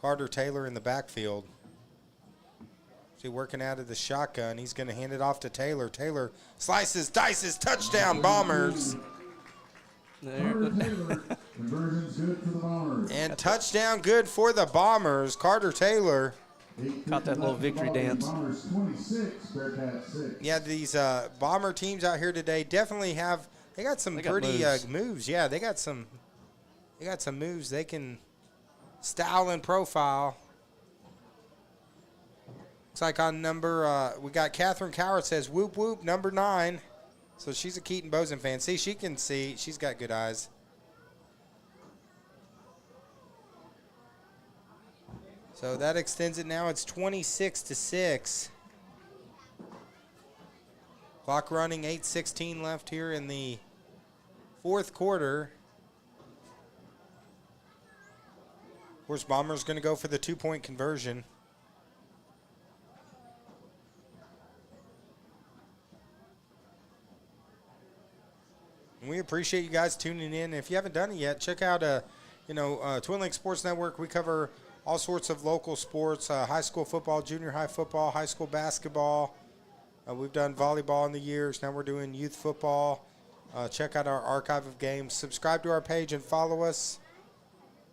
Carter Taylor, in the backfield. See, working out of the shotgun. He's going to hand it off to Taylor. Taylor slices, dices, touchdown, Bombers. Carter Taylor, conversion's good for the Bombers. And touchdown good for the Bombers. Carter Taylor. Caught that little victory dance. Bombers 26, Bearcats 6. Yeah, these Bomber teams out here today definitely they got some They got pretty moves. moves. Yeah, they got some moves they can style and profile. Looks like on number, we got Catherine Coward says, whoop, whoop, number 9. So she's a Keaton Bozen fan. See, she can see. She's got good eyes. So that extends it now. It's 26-6. Clock running, 8:16 left here in the fourth quarter. Of course, Bombers going to go for the 2-point conversion. And we appreciate you guys tuning in. If you haven't done it yet, check out Twin Lakes Sports Network. We cover all sorts of local sports, high school football, junior high football, high school basketball. We've done volleyball in the years. Now we're doing youth football. Check out our archive of games. Subscribe to our page and follow us.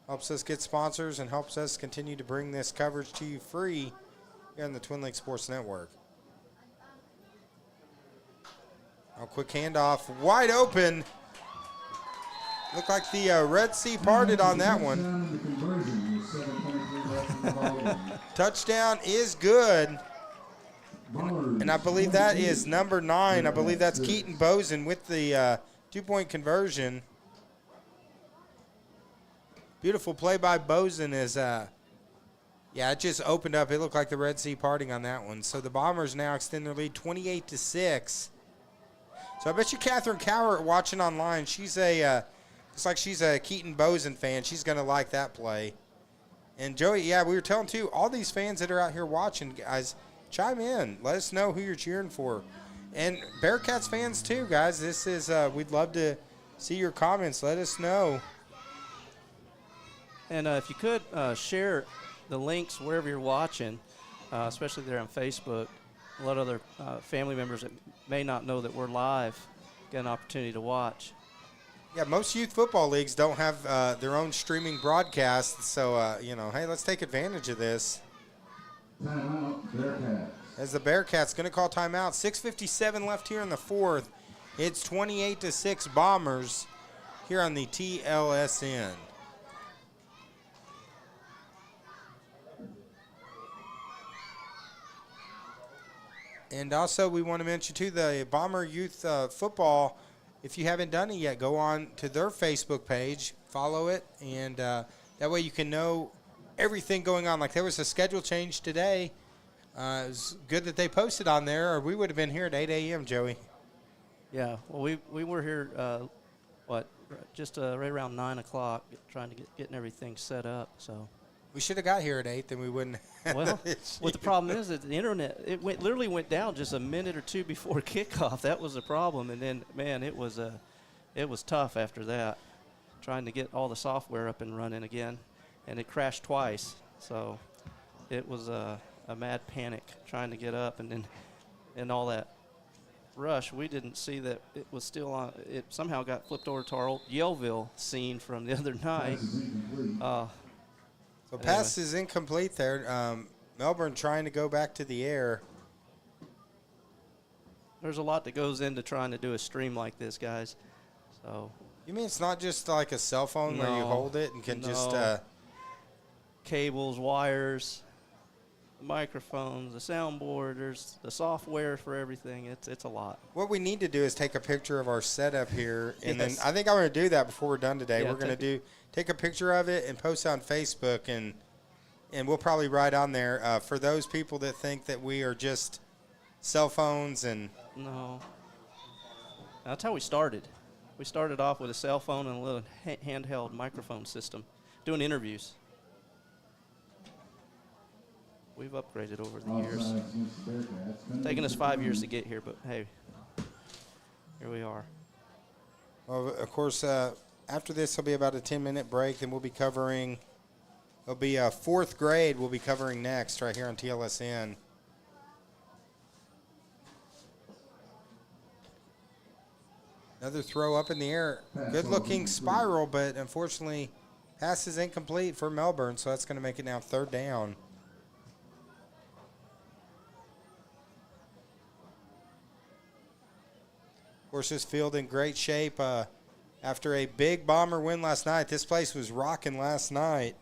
Helps us get sponsors and helps us continue to bring this coverage to you free here on the Twin Lakes Sports Network. A quick handoff, wide open. Looked like the Red Sea parted on that one. Touchdown is good. And I believe that is number 9. I believe that's Keaton Bozen with the 2-point conversion. Beautiful play by Bozen as, it just opened up. It looked like the Red Sea parting on that one. So the Bombers now extend their lead 28-6. So I bet you Catherine Cowart watching online, she's looks like she's a Keaton Bozen fan. She's going to like that play. And Joey, we were telling too, all these fans that are out here watching, guys, chime in. Let us know who you're cheering for. And Bearcats fans too, guys. This is, we'd love to see your comments. Let us know. And if you could share the links wherever you're watching, especially there on Facebook, let other family members that may not know that we're live get an opportunity to watch. Yeah, most youth football leagues don't have their own streaming broadcasts, so, hey, let's take advantage of this. Timeout, Bearcats. As the Bearcats going to call timeout. 6:57 left here in the fourth. It's 28-6 Bombers here on the TLSN. And also we want to mention, too, the Bomber Youth Football. If you haven't done it yet, go on to their Facebook page, follow it, and that way you can know everything going on. Like there was a schedule change today. It was good that they posted on there, or we would have been here at 8 a.m., Joey. Yeah, well, we were here, just right around 9 o'clock, trying to getting everything set up, so. We should have got here at 8, then we wouldn't have. Well, what the problem is that the internet, literally went down just a minute or two before kickoff. That was the problem, and then, man, it was tough after that, trying to get all the software up and running again, and it crashed twice, so it was a mad panic trying to get up, and then and all that rush, we didn't see that it was still on. It somehow got flipped over to our old Yellville scene from the other night. So pass is incomplete there. Melbourne trying to go back to the air. There's a lot that goes into trying to do a stream like this, guys. So. You mean it's not just like a cell phone where you hold it and can just cables, wires, microphones, the soundboard, there's the software for everything. It's a lot. What we need to do is take a picture of our setup here, and Yes. then I think I'm going to do that before we're done today. Yeah, We're going to take a picture of it and post it on Facebook, and we'll probably write on there for those people that think that we are just cell phones and. No. That's how we started. We started off with a cell phone and a little handheld microphone system, doing interviews. We've upgraded over the years. Taken us 5 years to get here, but hey, here we are. Well, of course, after this, there'll be about a 10-minute break. Then we'll be covering. It'll be fourth grade. We'll be covering next right here on TLSN. Another throw up in the air. Good-looking spiral, but unfortunately, pass is incomplete for Melbourne, so that's going to make it now third down. Of course, this field in great shape after a big Bomber win last night. This place was rocking last night.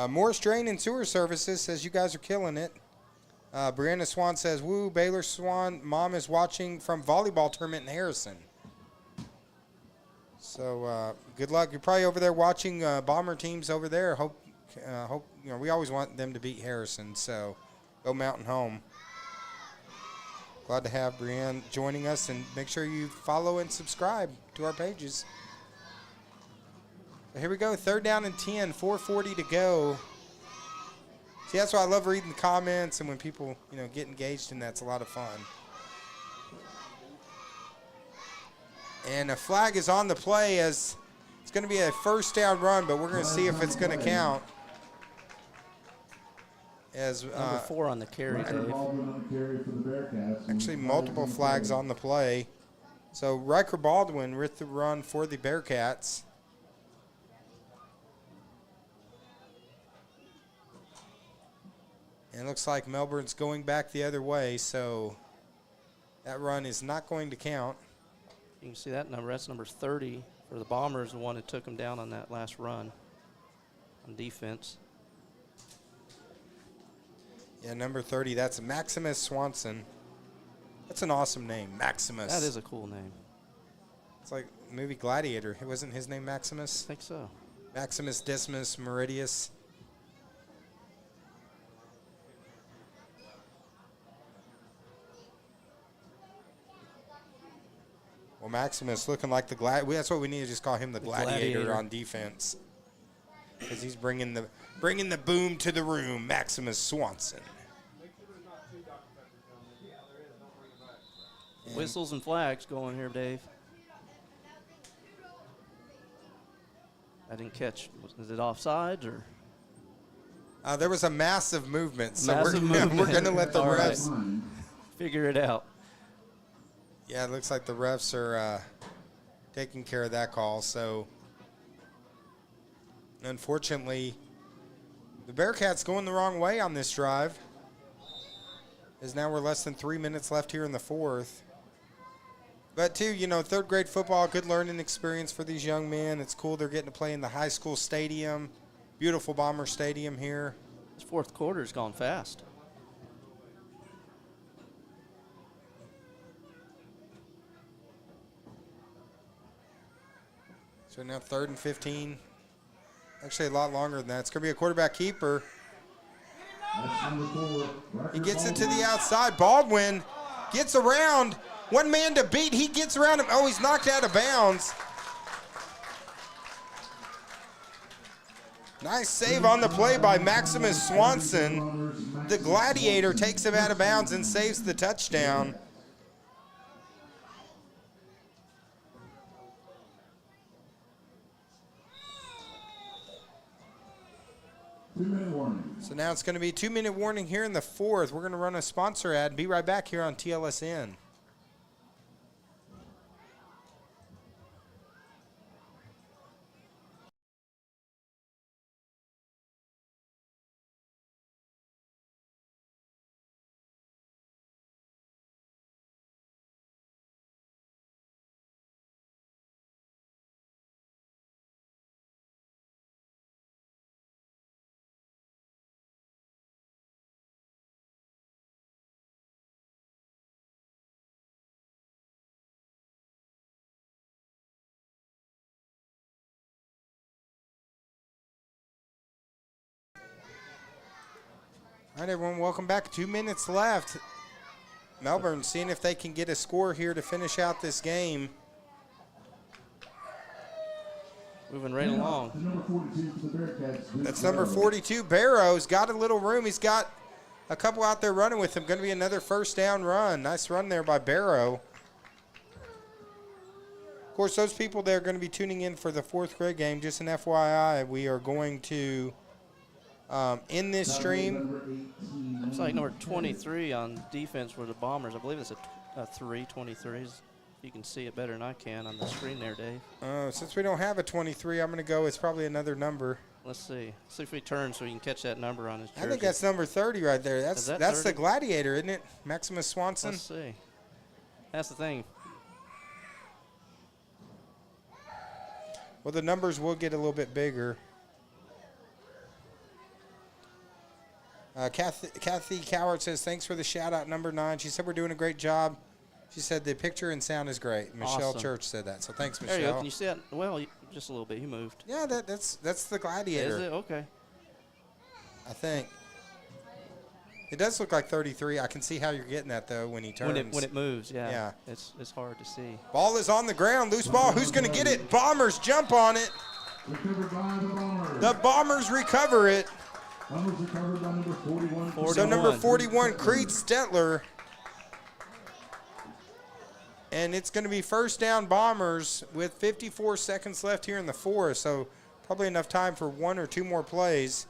Morris Drain and Sewer Services says you guys are killing it. Brianna Swan says, woo, Baylor Swan, mom is watching from volleyball tournament in Harrison. So good luck. You're probably over there watching Bomber teams over there. Hope we always want them to beat Harrison, so go Mountain Home. Glad to have Brianne joining us, and make sure you follow and subscribe to our pages. So here we go, third down and 10, 4:40 to go. See, that's why I love reading the comments, and when people, get engaged in that, it's a lot of fun. And a flag is on the play as it's going to be a first down run, but we're going to see if it's going to count. As Number 4 on the carry, Dave. Actually, multiple flags on the play. So Riker Baldwin with the run for the Bearcats. And it looks like Melbourne's going back the other way, so that run is not going to count. You can see that number. That's number 30 for the Bombers, the one that took them down on that last run on defense. Yeah, number 30, that's Maximus Swanson. That's an awesome name, Maximus. That is a cool name. It's like the movie Gladiator. Wasn't his name Maximus? I think so. Maximus Decimus Meridius. Well, Maximus looking like the that's what we need to just call him, the gladiator on defense, because he's bringing the boom to the room. Maximus Swanson. Whistles and flags going here, Dave. I didn't catch. Is it offsides or? There was a massive movement, so Massive we're movement. going to let the All refs. right. figure it out. Yeah, it looks like the refs are taking care of that call. So, unfortunately, the Bearcats going the wrong way on this drive. As now we're less than 3 minutes left here in the fourth. But, too, you know, third grade football, good learning experience for these young men. It's cool they're getting to play in the high school stadium. Beautiful Bomber Stadium here. This fourth quarter's gone fast. So now 3rd and 15. Actually, a lot longer than that. It's going to be a quarterback keeper. That's number 4. He gets it to the outside. Baldwin gets around. One man to beat. He gets around him. Oh, he's knocked out of bounds. Nice save on the play by Maximus Swanson. The Gladiator takes him out of bounds and saves the touchdown. Two-minute warning. So now it's going to be a 2-minute warning here in the fourth. We're going to run a sponsor ad and be right back here on TLSN. All right, everyone, welcome back. 2 minutes left. Melbourne seeing if they can get a score here to finish out this game. Moving right along. Number 42 for the Bearcats. That's number 42, Barrow's got a little room. He's got a couple out there running with him. Going to be another first down run. Nice run there by Barrow. Of course, those people that are going to be tuning in for the fourth grade game, just an FYI, we are going to in this stream. Looks like number 23 on defense for the Bombers. I believe it's a 323. You can see it better than I can on the screen there, Dave. Since we don't have a 23, I'm going to go. It's probably another number. Let's see. See if we turn so we can catch that number on his jersey. I think that's number 30 right there. That's that the 30? Gladiator, isn't it? Maximus Swanson. Let's see. That's the thing. Well, the numbers will get a little bit bigger. Kathy Coward says, thanks for the shout-out, number 9. She said we're doing a great job. She said the picture and sound is great. Michelle Awesome. Church said that, so thanks, Michelle. There you go. Can you see that? Well, just a little bit. He moved. Yeah, that's the Gladiator. Is it? Okay. I think. It does look like 33. I can see how you're getting that, though, when he turns. When it moves, yeah. Yeah. It's hard to see. Ball is on the ground. Loose ball. Who's going to get it? Bombers jump on it. Recovered by the Bombers. The Bombers recover it. Bombers recovered by number 41. 41. So number 41, Creed Stetler. And it's going to be first down Bombers with 54 seconds left here in the fourth. So probably enough time for one or two more plays.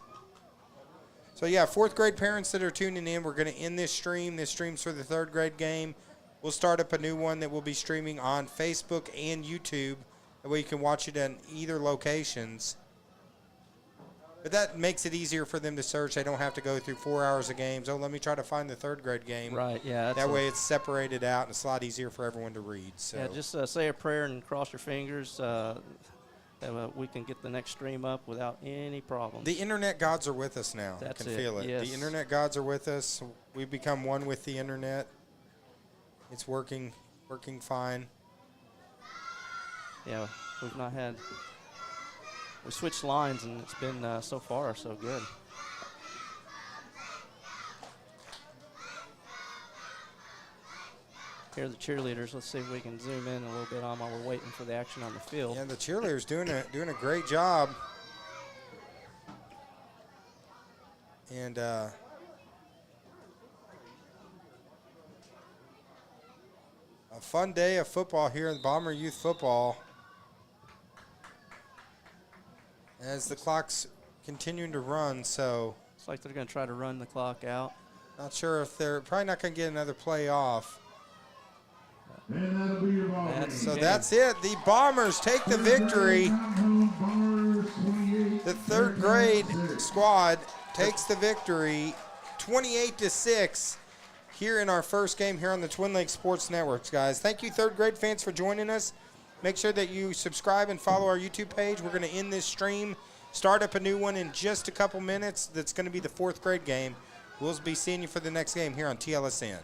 So, yeah, fourth grade parents that are tuning in, we're going to end this stream. This stream's for the third grade game. We'll start up a new one that we'll be streaming on Facebook and YouTube. That way you can watch it in either locations. But that makes it easier for them to search. They don't have to go through 4 hours of games. Oh, let me try to find the third grade game. Right, yeah. That way it's separated out and it's a lot easier for everyone to read. So. Yeah, just say a prayer and cross your fingers that we can get the next stream up without any problems. The internet gods are with us now. That's I can it, feel it. yes. The internet gods are with us. We've become one with the internet. It's working fine. Yeah, we've not had – we switched lines, and it's been so far so good. Here are the cheerleaders. Let's see if we can zoom in a little bit on while we're waiting for the action on the field. Yeah, the cheerleaders doing a great job. And a fun day of football here in Bomber Youth Football. As the clock's continuing to run, so. Looks like they're going to try to run the clock out. Not sure if they're probably not going to get another play off. And that'll be your ball game. That's So game. that's it. The Bombers take the victory. The third grade squad takes the victory 28-6 here in our first game here on the Twin Lakes Sports Networks, guys. Thank you, third grade fans, for joining us. Make sure that you subscribe and follow our YouTube page. We're going to end this stream, start up a new one in just a couple minutes. That's going to be the fourth grade game. We'll be seeing you for the next game here on TLSN.